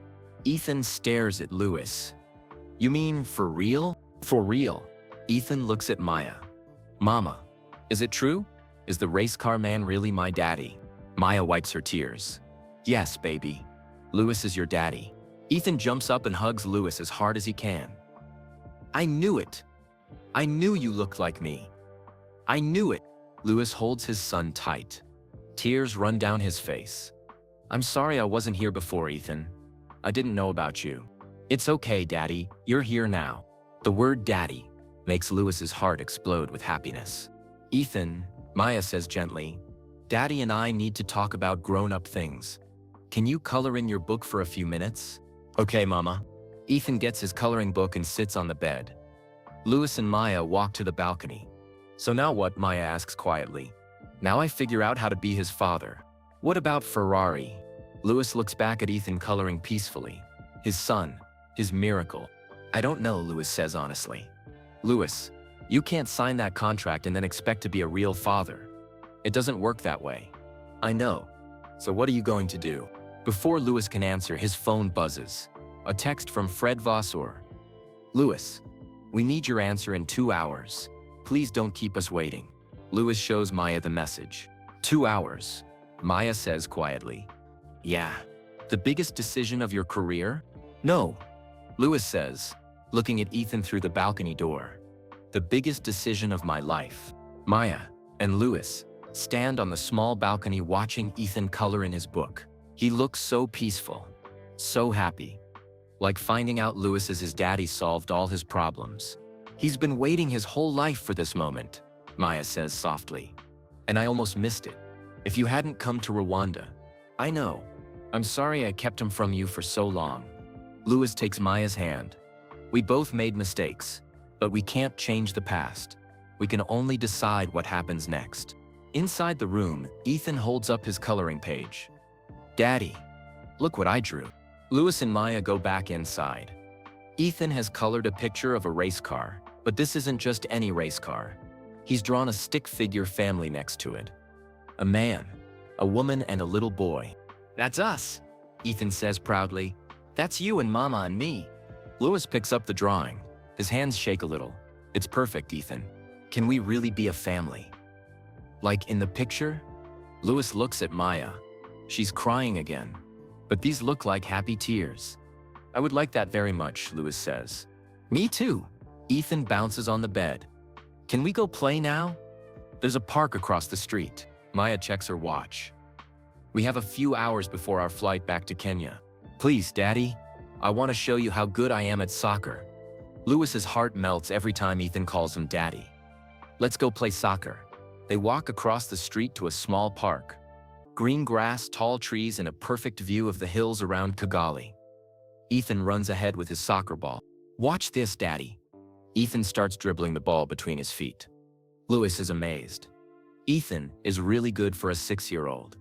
Ethan stares at Lewis. You mean for real? For real. Ethan looks at Maya. Mama, is it true? Is the race car man really my daddy? Maya wipes her tears. Yes, baby. Lewis is your daddy. Ethan jumps up and hugs Lewis as hard as he can. I knew it. I knew you looked like me. I knew it. Lewis holds his son tight. Tears run down his face. I'm sorry I wasn't here before, Ethan. I didn't know about you. It's okay, Daddy. You're here now. The word daddy makes Lewis's heart explode with happiness. Ethan, Maya says gently, Daddy and I need to talk about grown-up things. Can you color in your book for a few minutes? Okay, Mama. Ethan gets his coloring book and sits on the bed. Lewis and Maya walk to the balcony. So now what? Maya asks quietly. Now I figure out how to be his father. What about Ferrari? Lewis looks back at Ethan coloring peacefully. His son, his miracle. I don't know, Lewis says honestly. Lewis, you can't sign that contract and then expect to be a real father. It doesn't work that way. I know. So what are you going to do? Before Lewis can answer, his phone buzzes. A text from Fred Vasseur. Lewis, we need your answer in 2 hours. Please don't keep us waiting. Lewis shows Maya the message. 2 hours. Maya says quietly. Yeah. The biggest decision of your career? No. Lewis says, looking at Ethan through the balcony door. The biggest decision of my life. Maya and Lewis stand on the small balcony watching Ethan color in his book. He looks so peaceful, so happy. Like finding out Lewis as his daddy solved all his problems. He's been waiting his whole life for this moment, Maya says softly. And I almost missed it. If you hadn't come to Rwanda. I know. I'm sorry I kept him from you for so long. Lewis takes Maya's hand. We both made mistakes, but we can't change the past. We can only decide what happens next. Inside the room, Ethan holds up his coloring page. Daddy, look what I drew. Louis and Maya go back inside. Ethan has colored a picture of a race car, but this isn't just any race car. He's drawn a stick figure family next to it. A man, a woman, and a little boy. That's us, Ethan says proudly. That's you and Mama and me. Louis picks up the drawing. His hands shake a little. It's perfect, Ethan. Can we really be a family? Like in the picture? Louis looks at Maya. She's crying again. But these look like happy tears. I would like that very much, Louis says. Me too. Ethan bounces on the bed. Can we go play now? There's a park across the street. Maya checks her watch. We have a few hours before our flight back to Kenya. Please, Daddy. I want to show you how good I am at soccer. Louis's heart melts every time Ethan calls him Daddy. Let's go play soccer. They walk across the street to a small park. Green grass, tall trees, and a perfect view of the hills around Kigali. Ethan runs ahead with his soccer ball. Watch this, Daddy. Ethan starts dribbling the ball between his feet. Louis is amazed. Ethan is really good for a 6-year-old.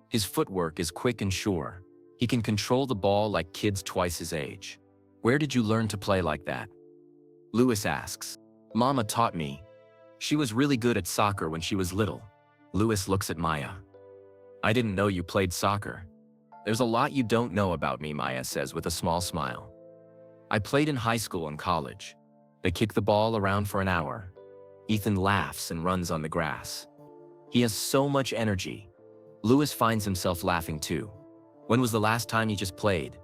His footwork is quick and sure. He can control the ball like kids twice his age. Where did you learn to play like that? Louis asks. Mama taught me. She was really good at soccer when she was little. Louis looks at Maya. I didn't know you played soccer. There's a lot you don't know about me, Maya says with a small smile. I played in high school and college. They kick the ball around for an hour. Ethan laughs and runs on the grass. He has so much energy. Louis finds himself laughing too. When was the last time you just played?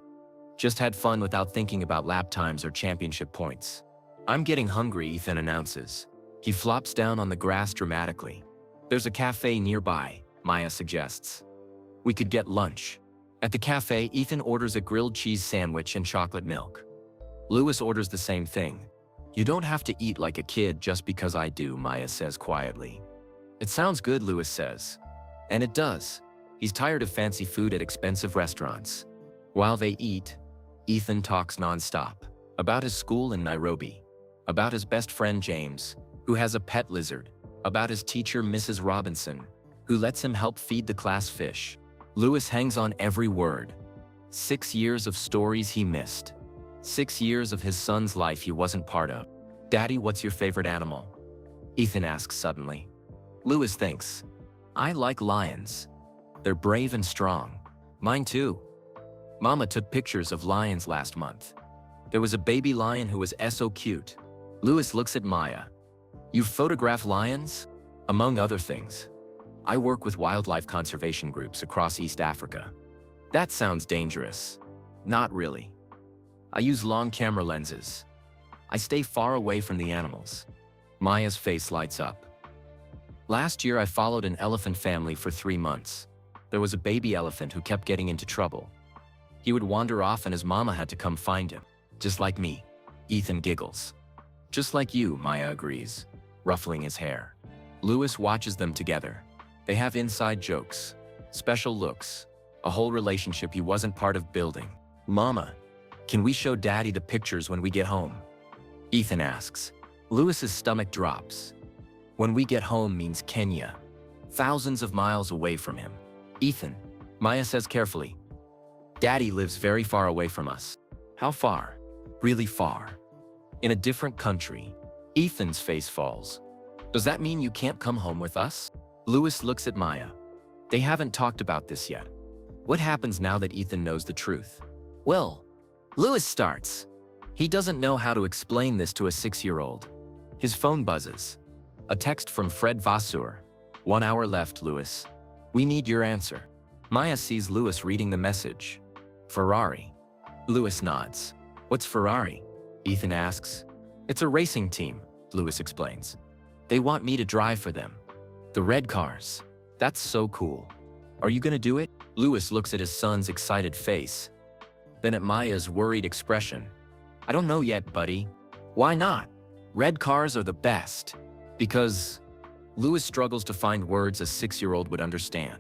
Just had fun without thinking about lap times or championship points. I'm getting hungry, Ethan announces. He flops down on the grass dramatically. There's a cafe nearby, Maya suggests. We could get lunch. At the cafe, Ethan orders a grilled cheese sandwich and chocolate milk. Louis orders the same thing. You don't have to eat like a kid just because I do, Maya says quietly. It sounds good, Louis says. And it does. He's tired of fancy food at expensive restaurants. While they eat, Ethan talks nonstop. About his school in Nairobi. About his best friend James, who has a pet lizard. About his teacher Mrs. Robinson, who lets him help feed the class fish. Louis hangs on every word. 6 years of stories he missed. 6 years of his son's life he wasn't part of. Daddy, what's your favorite animal? Ethan asks suddenly. Louis thinks. I like lions. They're brave and strong. Mine too. Mama took pictures of lions last month. There was a baby lion who was so cute. Louis looks at Maya. You photograph lions? Among other things. I work with wildlife conservation groups across East Africa. That sounds dangerous. Not really. I use long camera lenses. I stay far away from the animals. Maya's face lights up. Last year I followed an elephant family for 3 months. There was a baby elephant who kept getting into trouble. He would wander off and his mama had to come find him. Just like me. Ethan giggles. Just like you, Maya agrees, ruffling his hair. Louis watches them together. They have inside jokes, special looks, a whole relationship he wasn't part of building. Mama, can we show Daddy the pictures when we get home? Ethan asks. Louis's stomach drops. When we get home means Kenya. Thousands of miles away from him. Ethan, Maya says carefully. Daddy lives very far away from us. How far? Really far. In a different country. Ethan's face falls. Does that mean you can't come home with us? Louis looks at Maya. They haven't talked about this yet. What happens now that Ethan knows the truth? Well, Louis starts. He doesn't know how to explain this to a 6-year-old. His phone buzzes. A text from Fred Vasseur. 1 hour left, Louis. We need your answer. Maya sees Louis reading the message. Ferrari. Louis nods. What's Ferrari? Ethan asks. It's a racing team, Louis explains. They want me to drive for them. The red cars. That's so cool. Are you gonna do it? Louis looks at his son's excited face. Then at Maya's worried expression. I don't know yet, buddy. Why not? Red cars are the best. Because Louis struggles to find words a 6-year-old would understand.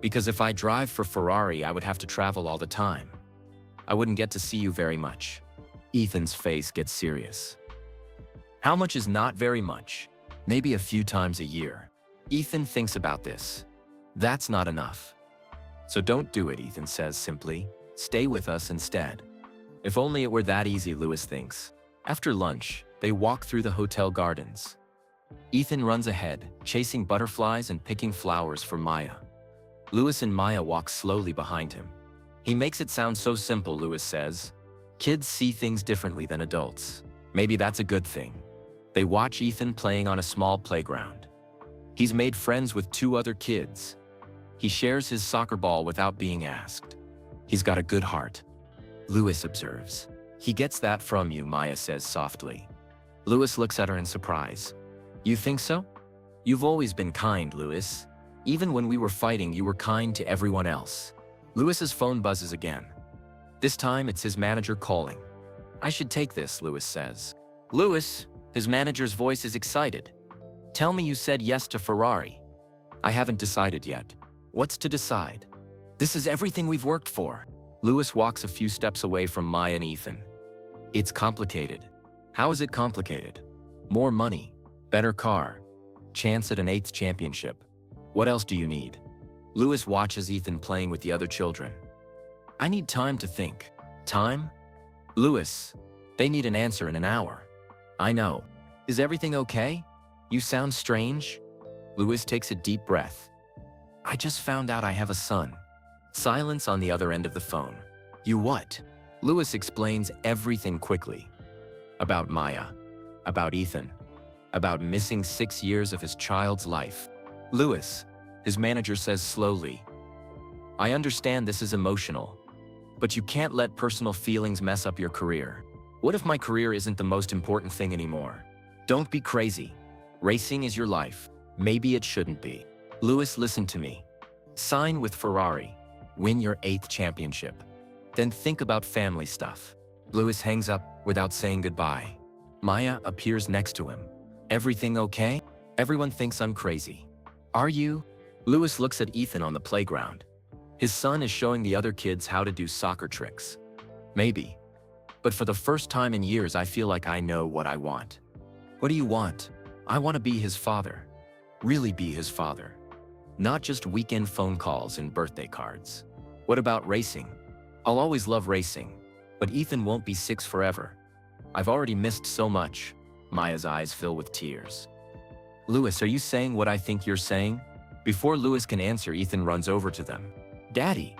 Because if I drive for Ferrari, I would have to travel all the time. I wouldn't get to see you very much. Ethan's face gets serious. How much is not very much? Maybe a few times a year. Ethan thinks about this. That's not enough. So don't do it, Ethan says simply. Stay with us instead. If only it were that easy, Lewis thinks. After lunch, they walk through the hotel gardens. Ethan runs ahead, chasing butterflies and picking flowers for Maya. Lewis and Maya walk slowly behind him. He makes it sound so simple, Lewis says. Kids see things differently than adults. Maybe that's a good thing. They watch Ethan playing on a small playground. He's made friends with 2 other kids. He shares his soccer ball without being asked. He's got a good heart. Lewis observes. He gets that from you, Maya says softly. Lewis looks at her in surprise. You think so? You've always been kind, Lewis. Even when we were fighting, you were kind to everyone else. Lewis's phone buzzes again. This time, it's his manager calling. I should take this, Lewis says. Lewis, his manager's voice is excited. Tell me you said yes to Ferrari. I haven't decided yet. What's to decide? This is everything we've worked for. Lewis walks a few steps away from Maya and Ethan. It's complicated. How is it complicated? More money, better car, chance at an 8th championship. What else do you need? Lewis watches Ethan playing with the other children. I need time to think. Time? Lewis, they need an answer in an hour. I know. Is everything okay? You sound strange. Lewis takes a deep breath. I just found out I have a son. Silence on the other end of the phone. You what? Lewis explains everything quickly. About Maya. About Ethan. About missing 6 years of his child's life. Lewis, his manager says slowly. I understand this is emotional, but you can't let personal feelings mess up your career. What if my career isn't the most important thing anymore? Don't be crazy. Racing is your life. Maybe it shouldn't be. Lewis, listen to me. Sign with Ferrari. Win your 8th championship. Then think about family stuff. Lewis hangs up without saying goodbye. Maya appears next to him. Everything okay? Everyone thinks I'm crazy. Are you? Lewis looks at Ethan on the playground. His son is showing the other kids how to do soccer tricks. Maybe. But for the first time in years, I feel like I know what I want. What do you want? I want to be his father. Really be his father. Not just weekend phone calls and birthday cards. What about racing? I'll always love racing, but Ethan won't be 6 forever. I've already missed so much. Maya's eyes fill with tears. Lewis, are you saying what I think you're saying? Before Lewis can answer, Ethan runs over to them. Daddy,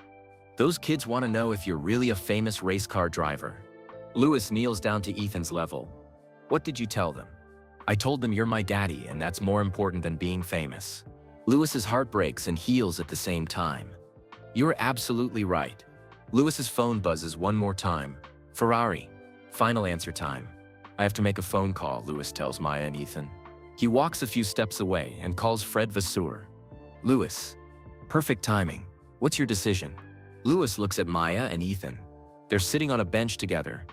those kids want to know if you're really a famous race car driver. Lewis kneels down to Ethan's level. What did you tell them? I told them you're my daddy, and that's more important than being famous. Lewis's heart breaks and heals at the same time. You're absolutely right. Lewis's phone buzzes one more time. Ferrari. Final answer time. I have to make a phone call, Lewis tells Maya and Ethan. He walks a few steps away and calls Fred Vasseur. Lewis. Perfect timing. What's your decision? Lewis looks at Maya and Ethan. They're sitting on a bench together.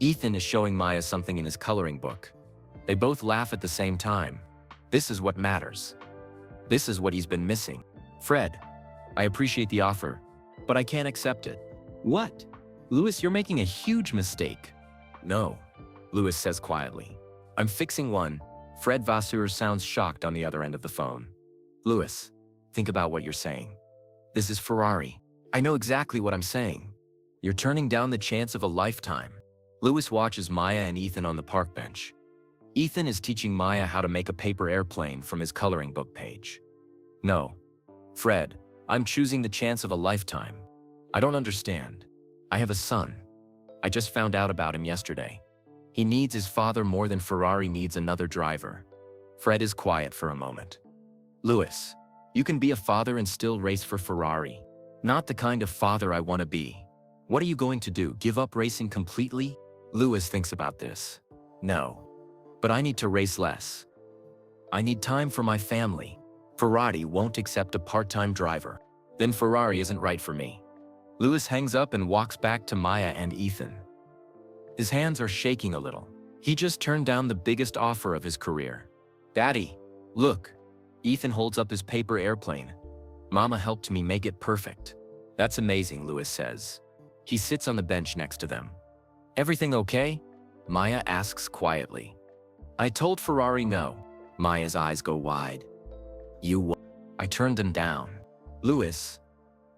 Ethan is showing Maya something in his coloring book. They both laugh at the same time. This is what matters. This is what he's been missing. Fred, I appreciate the offer, but I can't accept it. What? Lewis, you're making a huge mistake. No, Lewis says quietly. I'm fixing one. Fred Vasseur sounds shocked on the other end of the phone. Lewis, think about what you're saying. This is Ferrari. I know exactly what I'm saying. You're turning down the chance of a lifetime. Lewis watches Maya and Ethan on the park bench. Ethan is teaching Maya how to make a paper airplane from his coloring book page. No. Fred, I'm choosing the chance of a lifetime. I don't understand. I have a son. I just found out about him yesterday. He needs his father more than Ferrari needs another driver. Fred is quiet for a moment. Lewis, you can be a father and still race for Ferrari. Not the kind of father I want to be. What are you going to do, give up racing completely? Lewis thinks about this. No. But I need to race less. I need time for my family. Ferrari won't accept a part-time driver. Then Ferrari isn't right for me. Lewis hangs up and walks back to Maya and Ethan. His hands are shaking a little. He just turned down the biggest offer of his career. Daddy, look. Ethan holds up his paper airplane. Mama helped me make it perfect. That's amazing, Lewis says. He sits on the bench next to them. Everything okay? Maya asks quietly. I told Ferrari no. Maya's eyes go wide. I turned them down. Louis.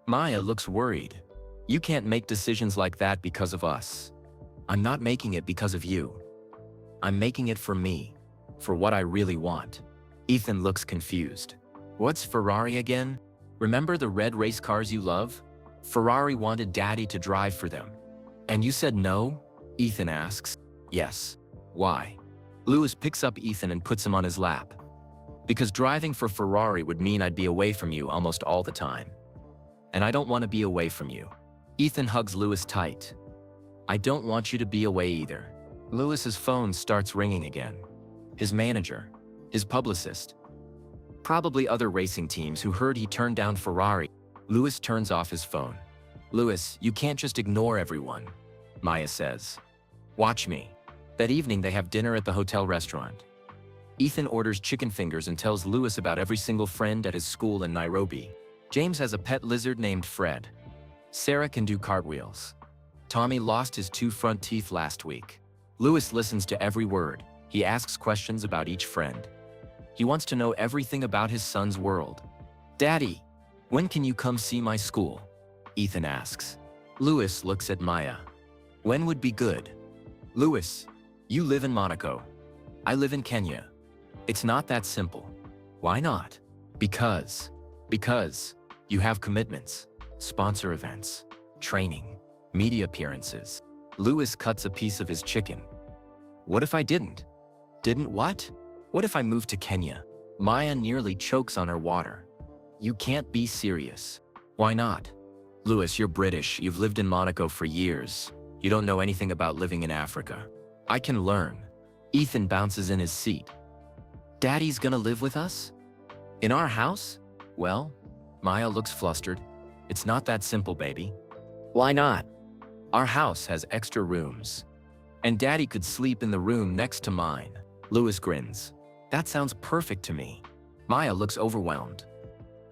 Maya looks worried. You can't make decisions like that because of us. I'm not making it because of you. I'm making it for me, for what I really want. Ethan looks confused. What's Ferrari again? Remember the red race cars you love? Ferrari wanted Daddy to drive for them. And you said no? Ethan asks. Yes. Why? Louis picks up Ethan and puts him on his lap. Because driving for Ferrari would mean I'd be away from you almost all the time. And I don't want to be away from you. Ethan hugs Louis tight. I don't want you to be away either. Louis's phone starts ringing again. His manager, his publicist, probably other racing teams who heard he turned down Ferrari. Louis turns off his phone. Louis, you can't just ignore everyone, Maya says. Watch me. That evening they have dinner at the hotel restaurant. Ethan orders chicken fingers and tells Louis about every single friend at his school in Nairobi. James has a pet lizard named Fred. Sarah can do cartwheels. Tommy lost his 2 front teeth last week. Louis listens to every word. He asks questions about each friend. He wants to know everything about his son's world. Daddy, when can you come see my school? Ethan asks. Louis looks at Maya. When would be good? Louis, you live in Monaco. I live in Kenya. It's not that simple. Why not? Because you have commitments, sponsor events, training, media appearances. Louis cuts a piece of his chicken. What if I didn't? Didn't what? What if I moved to Kenya? Maya nearly chokes on her water. You can't be serious. Why not? Louis, you're British. You've lived in Monaco for years. You don't know anything about living in Africa. I can learn. Ethan bounces in his seat. Daddy's gonna live with us? In our house? Well, Maya looks flustered. It's not that simple, baby. Why not? Our house has extra rooms. And Daddy could sleep in the room next to mine. Louis grins. That sounds perfect to me. Maya looks overwhelmed.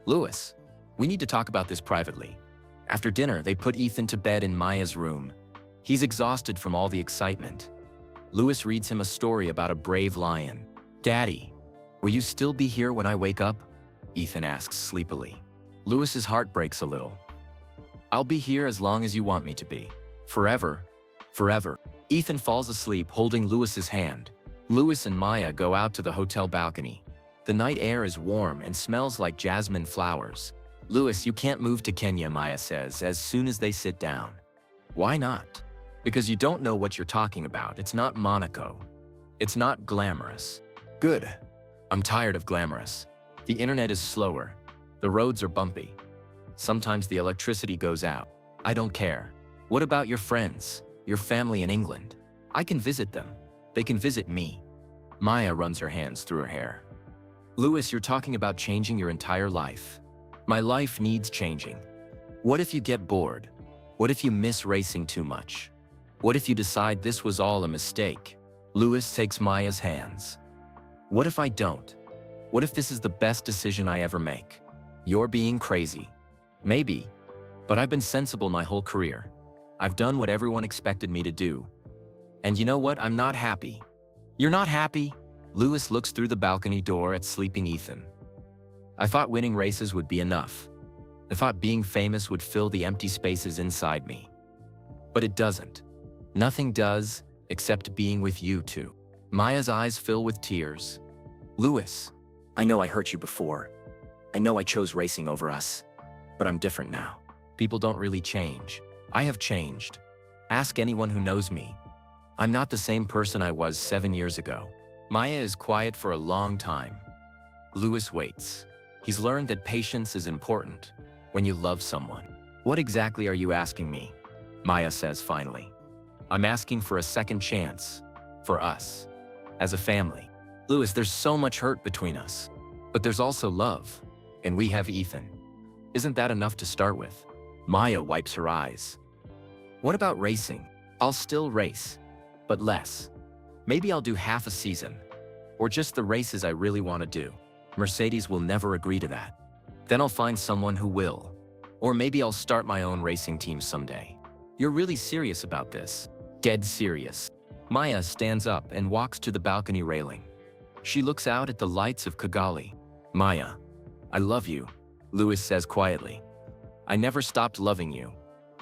Louis, we need to talk about this privately. After dinner, they put Ethan to bed in Maya's room. He's exhausted from all the excitement. Louis reads him a story about a brave lion. Daddy, will you still be here when I wake up? Ethan asks sleepily. Louis's heart breaks a little. I'll be here as long as you want me to be. Forever. Forever. Ethan falls asleep holding Louis's hand. Louis and Maya go out to the hotel balcony. The night air is warm and smells like jasmine flowers. Louis, you can't move to Kenya, Maya says as soon as they sit down. Why not? Because you don't know what you're talking about. It's not Monaco. It's not glamorous. Good. I'm tired of glamorous. The internet is slower. The roads are bumpy. Sometimes the electricity goes out. I don't care. What about your friends, your family in England? I can visit them. They can visit me. Maya runs her hands through her hair. Louis, you're talking about changing your entire life. My life needs changing. What if you get bored? What if you miss racing too much? What if you decide this was all a mistake? Louis takes Maya's hands. What if I don't? What if this is the best decision I ever make? You're being crazy. Maybe. But I've been sensible my whole career. I've done what everyone expected me to do. And you know what? I'm not happy. You're not happy? Louis looks through the balcony door at sleeping Ethan. I thought winning races would be enough. I thought being famous would fill the empty spaces inside me. But it doesn't. Nothing does, except being with you two. Maya's eyes fill with tears. Louis, I know I hurt you before. I know I chose racing over us. But I'm different now. People don't really change. I have changed. Ask anyone who knows me. I'm not the same person I was 7 years ago. Maya is quiet for a long time. Louis waits. He's learned that patience is important when you love someone. What exactly are you asking me? Maya says finally. I'm asking for a second chance. For us. As a family. Louis, there's so much hurt between us. But there's also love. And we have Ethan. Isn't that enough to start with? Maya wipes her eyes. What about racing? I'll still race. But less. Maybe I'll do half a season. Or just the races I really want to do. Mercedes will never agree to that. Then I'll find someone who will. Or maybe I'll start my own racing team someday. You're really serious about this? Dead serious. Maya stands up and walks to the balcony railing. She looks out at the lights of Kigali. Maya, I love you, Louis says quietly. I never stopped loving you.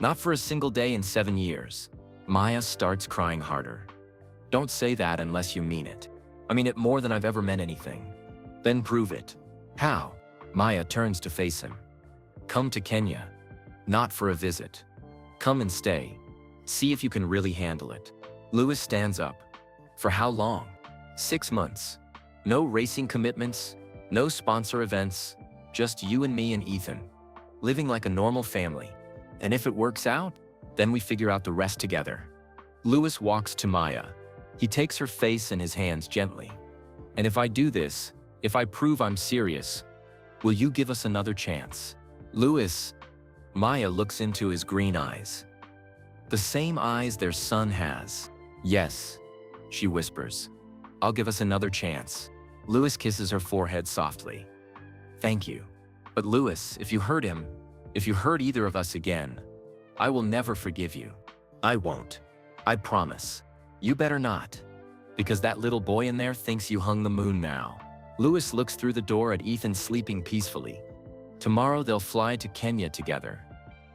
Not for a single day in 7 years. Maya starts crying harder. Don't say that unless you mean it. I mean it more than I've ever meant anything. Then prove it. How? Maya turns to face him. Come to Kenya. Not for a visit. Come and stay. See if you can really handle it. Louis stands up. For how long? 6 months. No racing commitments, no sponsor events, just you and me and Ethan. Living like a normal family. And if it works out, then we figure out the rest together. Louis walks to Maya. He takes her face in his hands gently. And if I do this, if I prove I'm serious, will you give us another chance? Louis, Maya looks into his green eyes. The same eyes their son has. Yes, she whispers. I'll give us another chance. Louis kisses her forehead softly. Thank you. But Louis, if you hurt him, if you hurt either of us again, I will never forgive you. I won't. I promise. You better not. Because that little boy in there thinks you hung the moon now. Louis looks through the door at Ethan sleeping peacefully. Tomorrow they'll fly to Kenya together.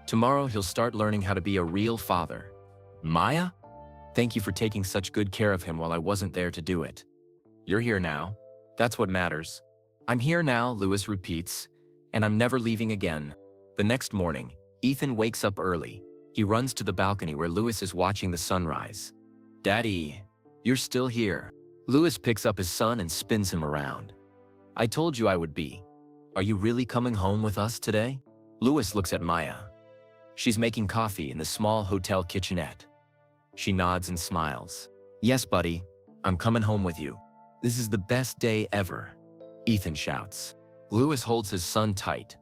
Tomorrow he'll start learning how to be a real father. Maya? Thank you for taking such good care of him while I wasn't there to do it. You're here now. That's what matters. I'm here now, Louis repeats, and I'm never leaving again. The next morning, Ethan wakes up early. He runs to the balcony where Louis is watching the sunrise. Daddy, you're still here. Louis picks up his son and spins him around. I told you I would be. Are you really coming home with us today? Louis looks at Maya. She's making coffee in the small hotel kitchenette. She nods and smiles. Yes, buddy, I'm coming home with you. This is the best day ever, Ethan shouts. Louis holds his son tight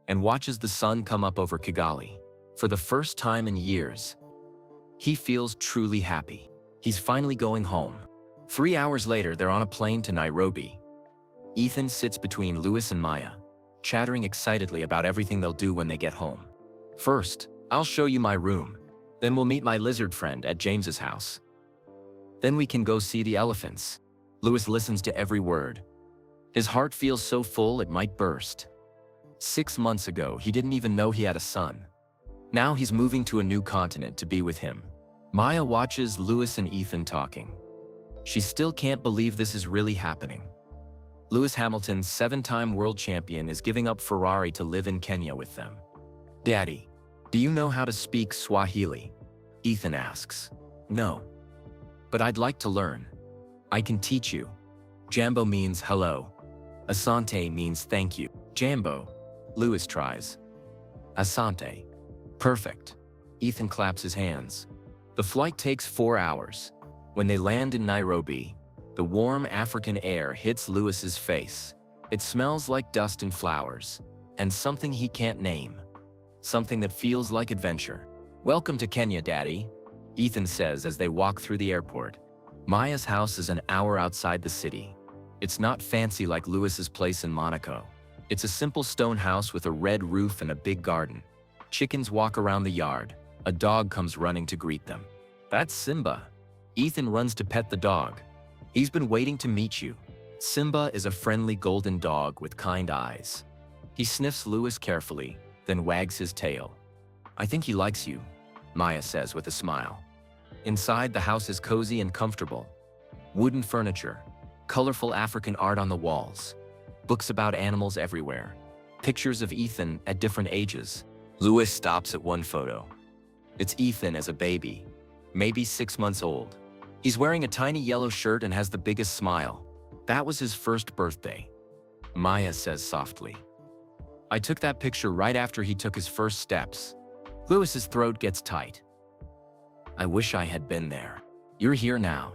and watches the sun come up over Kigali. For the first time in years, he feels truly happy. He's finally going home. 3 hours later, they're on a plane to Nairobi. Ethan sits between Louis and Maya, chattering excitedly about everything they'll do when they get home. First, I'll show you my room. Then we'll meet my lizard friend at James's house. Then we can go see the elephants. Louis listens to every word. His heart feels so full it might burst. 6 months ago, he didn't even know he had a son. Now he's moving to a new continent to be with him. Maya watches Louis and Ethan talking. She still can't believe this is really happening. Lewis Hamilton, 7-time world champion, is giving up Ferrari to live in Kenya with them. Daddy, do you know how to speak Swahili? Ethan asks. No. But I'd like to learn. I can teach you. Jambo means hello. Asante means thank you. Jambo, Louis tries. Asante. Perfect. Ethan claps his hands. The flight takes 4 hours. When they land in Nairobi, the warm African air hits Louis's face. It smells like dust and flowers, and something he can't name. Something that feels like adventure. Welcome to Kenya, Daddy, Ethan says as they walk through the airport. Maya's house is an hour outside the city. It's not fancy like Louis's place in Monaco. It's a simple stone house with a red roof and a big garden. Chickens walk around the yard. A dog comes running to greet them. That's Simba. Ethan runs to pet the dog. He's been waiting to meet you. Simba is a friendly golden dog with kind eyes. He sniffs Louis carefully, then wags his tail. I think he likes you, Maya says with a smile. Inside, the house is cozy and comfortable. Wooden furniture, colorful African art on the walls, books about animals everywhere, pictures of Ethan at different ages. Louis stops at one photo. It's Ethan as a baby, maybe 6 months old. He's wearing a tiny yellow shirt and has the biggest smile. That was his first birthday, Maya says softly. I took that picture right after he took his first steps. Louis's throat gets tight. I wish I had been there. You're here now.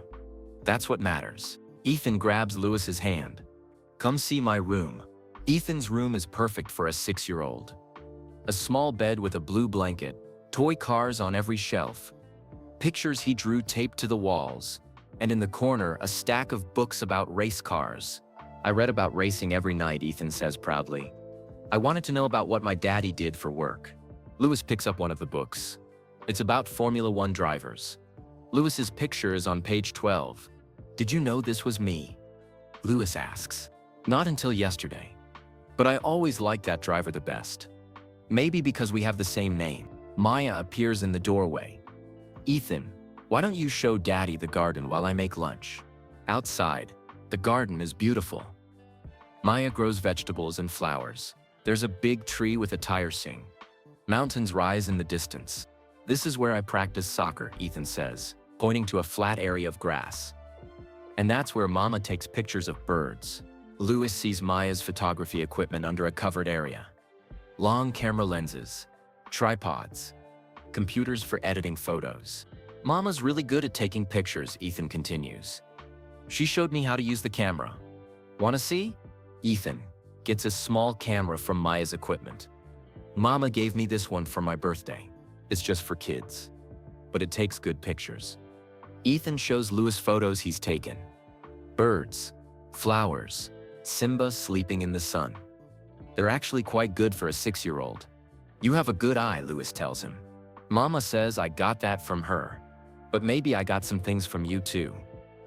That's what matters. Ethan grabs Louis's hand. Come see my room. Ethan's room is perfect for a 6-year-old. A small bed with a blue blanket, toy cars on every shelf, pictures he drew taped to the walls, and in the corner, a stack of books about race cars. I read about racing every night, Ethan says proudly. I wanted to know about what my daddy did for work. Louis picks up one of the books. It's about Formula One drivers. Louis's picture is on page 12. Did you know this was me? Lewis asks. Not until yesterday. But I always liked that driver the best. Maybe because we have the same name. Maya appears in the doorway. Ethan, why don't you show Daddy the garden while I make lunch? Outside, the garden is beautiful. Maya grows vegetables and flowers. There's a big tree with a tire swing. Mountains rise in the distance. This is where I practice soccer, Ethan says, pointing to a flat area of grass. And that's where Mama takes pictures of birds. Lewis sees Maya's photography equipment under a covered area. Long camera lenses, tripods, computers for editing photos. Mama's really good at taking pictures, Ethan continues. She showed me how to use the camera. Wanna see? Ethan gets a small camera from Maya's equipment. Mama gave me this one for my birthday. It's just for kids, but it takes good pictures. Ethan shows Lewis photos he's taken. Birds, flowers, Simba sleeping in the sun. They're actually quite good for a 6-year-old. You have a good eye, Lewis tells him. Mama says I got that from her, but maybe I got some things from you too.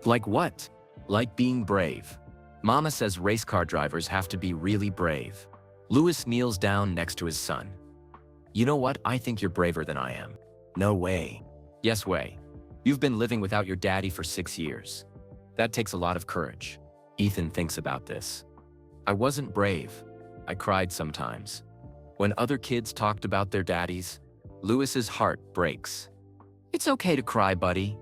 Like what? Like being brave. Mama says race car drivers have to be really brave. Lewis kneels down next to his son. You know what? I think you're braver than I am. No way. Yes way. You've been living without your daddy for 6 years. That takes a lot of courage. Ethan thinks about this. I wasn't brave. I cried sometimes. When other kids talked about their daddies, Lewis's heart breaks. It's okay to cry, buddy.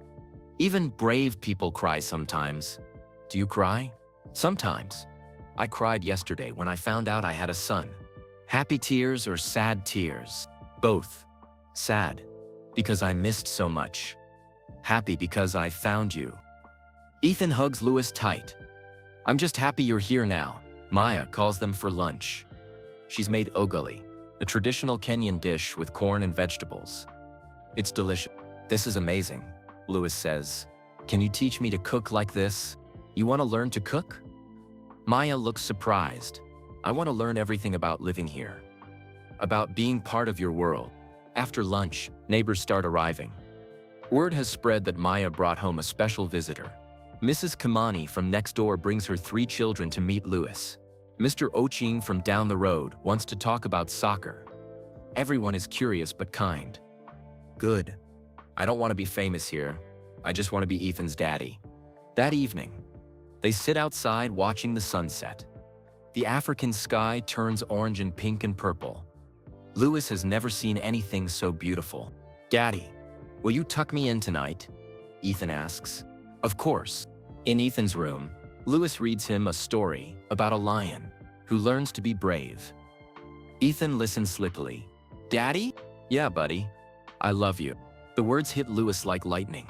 Even brave people cry sometimes. Do you cry? Sometimes. I cried yesterday when I found out I had a son. Happy tears or sad tears? Both. Sad, because I missed so much. Happy because I found you. Ethan hugs Lewis tight. I'm just happy you're here now. Maya calls them for lunch. She's made ugali, a traditional Kenyan dish with corn and vegetables. It's delicious. This is amazing, Lewis says. Can you teach me to cook like this? You want to learn to cook? Maya looks surprised. I want to learn everything about living here. About being part of your world. After lunch, neighbors start arriving. Word has spread that Maya brought home a special visitor. Mrs. Kamani from next door brings her 3 children to meet Lewis. Mr. Oching from down the road wants to talk about soccer. Everyone is curious but kind. Good. I don't want to be famous here. I just want to be Ethan's daddy. That evening, they sit outside watching the sunset. The African sky turns orange and pink and purple. Lewis has never seen anything so beautiful. Daddy, will you tuck me in tonight? Ethan asks. Of course. In Ethan's room, Lewis reads him a story about a lion who learns to be brave. Ethan listens sleepily. Daddy? Yeah, buddy. I love you. The words hit Lewis like lightning.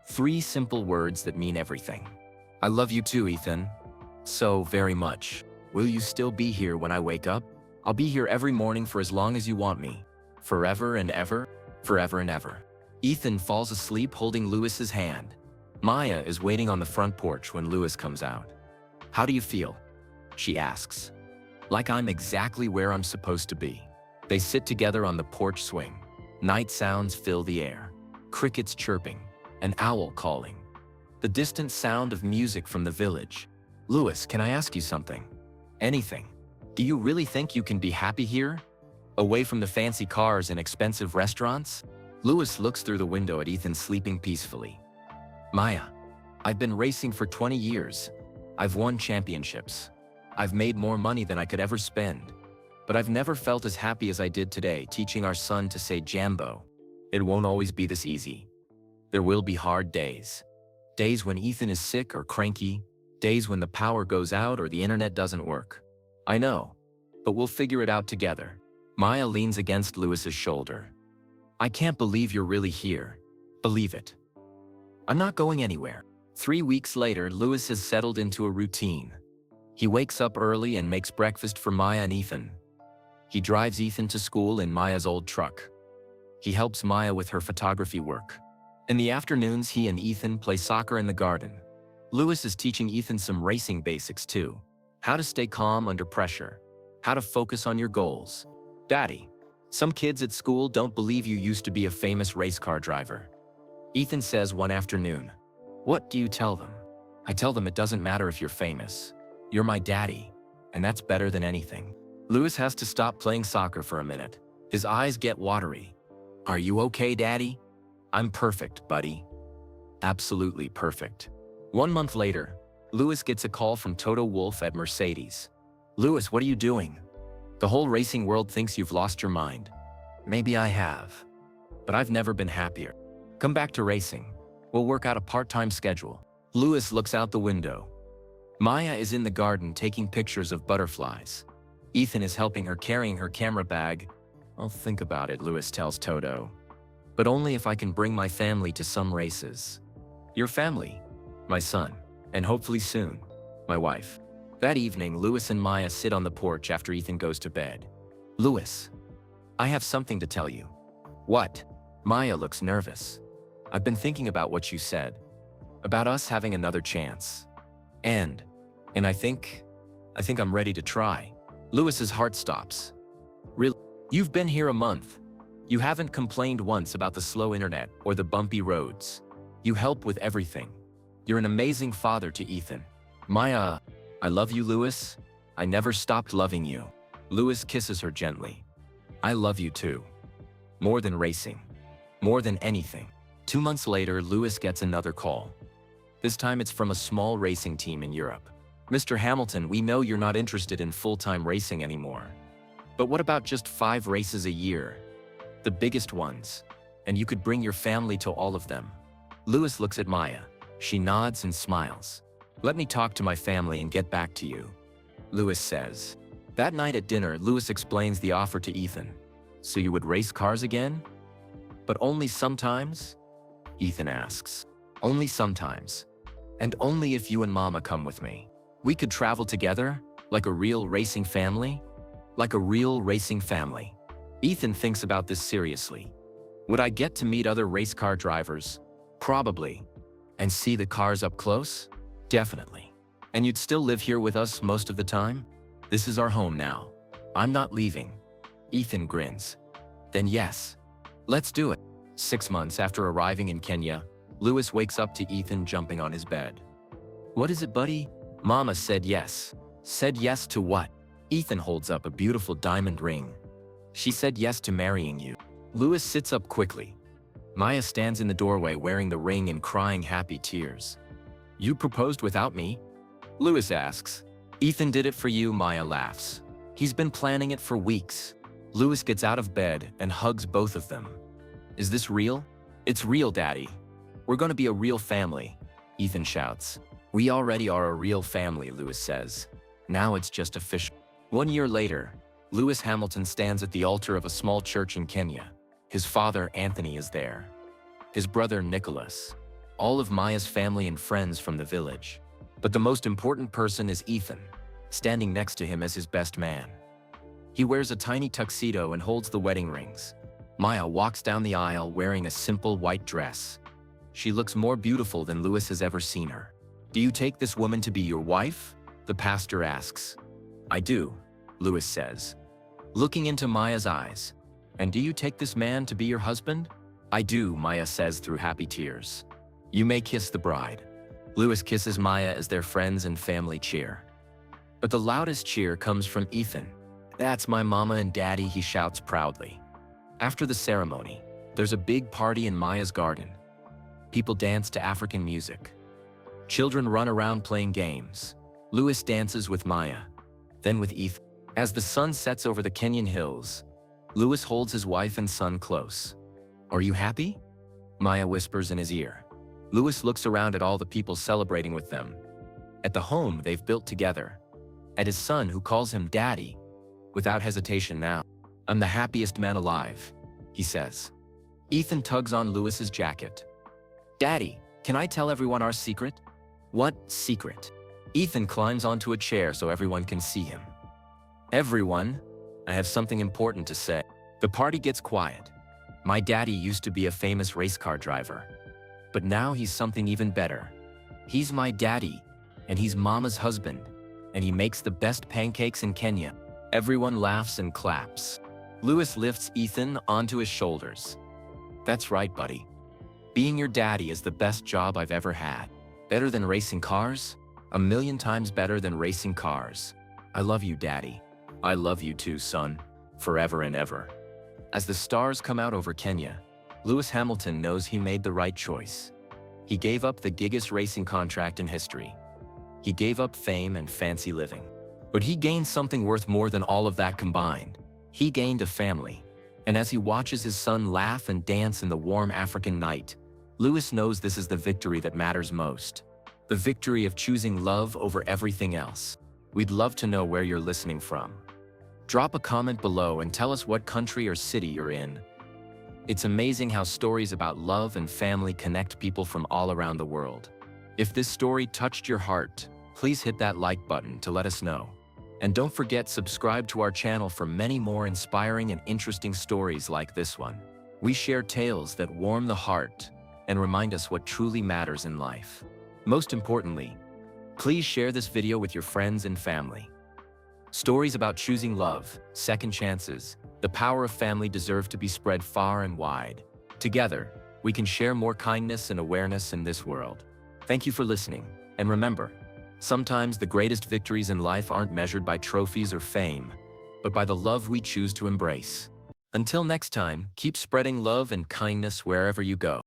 3 simple words that mean everything. I love you too, Ethan. So very much. Will you still be here when I wake up? I'll be here every morning for as long as you want me. Forever and ever? Forever and ever. Ethan falls asleep holding Lewis's hand. Maya is waiting on the front porch when Lewis comes out. How do you feel? She asks. Like I'm exactly where I'm supposed to be. They sit together on the porch swing. Night sounds fill the air. Crickets chirping. An owl calling. The distant sound of music from the village. Lewis, can I ask you something? Anything. Do you really think you can be happy here? Away from the fancy cars and expensive restaurants? Lewis looks through the window at Ethan sleeping peacefully. Maya, I've been racing for 20 years. I've won championships. I've made more money than I could ever spend. But I've never felt as happy as I did today teaching our son to say Jambo. It won't always be this easy. There will be hard days. Days when Ethan is sick or cranky. Days when the power goes out or the internet doesn't work. I know, but we'll figure it out together. Maya leans against Lewis's shoulder. I can't believe you're really here. Believe it. I'm not going anywhere. 3 weeks later, Lewis has settled into a routine. He wakes up early and makes breakfast for Maya and Ethan. He drives Ethan to school in Maya's old truck. He helps Maya with her photography work. In the afternoons, he and Ethan play soccer in the garden. Lewis is teaching Ethan some racing basics too. How to stay calm under pressure. How to focus on your goals. Daddy, some kids at school don't believe you used to be a famous race car driver. Ethan says one afternoon. What do you tell them? I tell them it doesn't matter if you're famous. You're my daddy, and that's better than anything. Lewis has to stop playing soccer for a minute. His eyes get watery. Are you okay, Daddy? I'm perfect, buddy. Absolutely perfect. 1 month later, Lewis gets a call from Toto Wolff at Mercedes. Lewis, what are you doing? The whole racing world thinks you've lost your mind. Maybe I have, but I've never been happier. Come back to racing. We'll work out a part-time schedule. Lewis looks out the window. Maya is in the garden taking pictures of butterflies. Ethan is helping her carrying her camera bag. I'll think about it, Lewis tells Toto. But only if I can bring my family to some races. Your family? My son. And hopefully soon, my wife. That evening, Lewis and Maya sit on the porch after Ethan goes to bed. Lewis, I have something to tell you. What? Maya looks nervous. I've been thinking about what you said. About us having another chance. And I think I'm ready to try. Lewis's heart stops. Really? You've been here a month. You haven't complained once about the slow internet or the bumpy roads. You help with everything. You're an amazing father to Ethan. Maya, I love you, Lewis. I never stopped loving you. Lewis kisses her gently. I love you too. More than racing. More than anything. 2 months later, Lewis gets another call. This time it's from a small racing team in Europe. Mr. Hamilton, we know you're not interested in full-time racing anymore. But what about just 5 races a year? The biggest ones. And you could bring your family to all of them. Lewis looks at Maya. She nods and smiles. Let me talk to my family and get back to you, Lewis says. That night at dinner, Lewis explains the offer to Ethan. So you would race cars again? But only sometimes? Ethan asks. Only sometimes. And only if you and Mama come with me. We could travel together, like a real racing family? Like a real racing family. Ethan thinks about this seriously. Would I get to meet other race car drivers? Probably. And see the cars up close? Definitely. And you'd still live here with us most of the time? This is our home now. I'm not leaving. Ethan grins. Then yes. Let's do it. 6 months after arriving in Kenya, Lewis wakes up to Ethan jumping on his bed. What is it, buddy? Mama said yes. Said yes to what? Ethan holds up a beautiful diamond ring. She said yes to marrying you. Lewis sits up quickly. Maya stands in the doorway wearing the ring and crying happy tears. You proposed without me? Lewis asks. Ethan did it for you, Maya laughs. He's been planning it for weeks. Lewis gets out of bed and hugs both of them. Is this real? It's real, Daddy. We're gonna be a real family, Ethan shouts. We already are a real family, Lewis says. Now it's just official. 1 year later, Lewis Hamilton stands at the altar of a small church in Kenya. His father, Anthony, is there. His brother, Nicholas. All of Maya's family and friends from the village. But the most important person is Ethan, standing next to him as his best man. He wears a tiny tuxedo and holds the wedding rings. Maya walks down the aisle wearing a simple white dress. She looks more beautiful than Lewis has ever seen her. Do you take this woman to be your wife? The pastor asks. I do, Lewis says, looking into Maya's eyes. And do you take this man to be your husband? I do, Maya says through happy tears. You may kiss the bride. Lewis kisses Maya as their friends and family cheer. But the loudest cheer comes from Ethan. That's my mama and daddy, he shouts proudly. After the ceremony, there's a big party in Maya's garden. People dance to African music. Children run around playing games. Lewis dances with Maya, then with Ethan. As the sun sets over the Kenyan hills, Lewis holds his wife and son close. Are you happy? Maya whispers in his ear. Lewis looks around at all the people celebrating with them. At the home they've built together. At his son who calls him Daddy, without hesitation now. I'm the happiest man alive, he says. Ethan tugs on Lewis's jacket. Daddy, can I tell everyone our secret? What secret? Ethan climbs onto a chair so everyone can see him. Everyone, I have something important to say. The party gets quiet. My daddy used to be a famous race car driver. But now he's something even better. He's my daddy, and he's Mama's husband, and he makes the best pancakes in Kenya. Everyone laughs and claps. Lewis lifts Ethan onto his shoulders. That's right, buddy. Being your daddy is the best job I've ever had. Better than racing cars? A million times better than racing cars. I love you, Daddy. I love you too, son. Forever and ever. As the stars come out over Kenya, Lewis Hamilton knows he made the right choice. He gave up the biggest racing contract in history. He gave up fame and fancy living. But he gained something worth more than all of that combined. He gained a family. And as he watches his son laugh and dance in the warm African night, Lewis knows this is the victory that matters most. The victory of choosing love over everything else. We'd love to know where you're listening from. Drop a comment below and tell us what country or city you're in. It's amazing how stories about love and family connect people from all around the world. If this story touched your heart, please hit that like button to let us know. And don't forget, subscribe to our channel for many more inspiring and interesting stories like this one. We share tales that warm the heart and remind us what truly matters in life. Most importantly, please share this video with your friends and family. Stories about choosing love, second chances, the power of family deserve to be spread far and wide. Together, we can share more kindness and awareness in this world. Thank you for listening, and remember, sometimes the greatest victories in life aren't measured by trophies or fame, but by the love we choose to embrace. Until next time, keep spreading love and kindness wherever you go.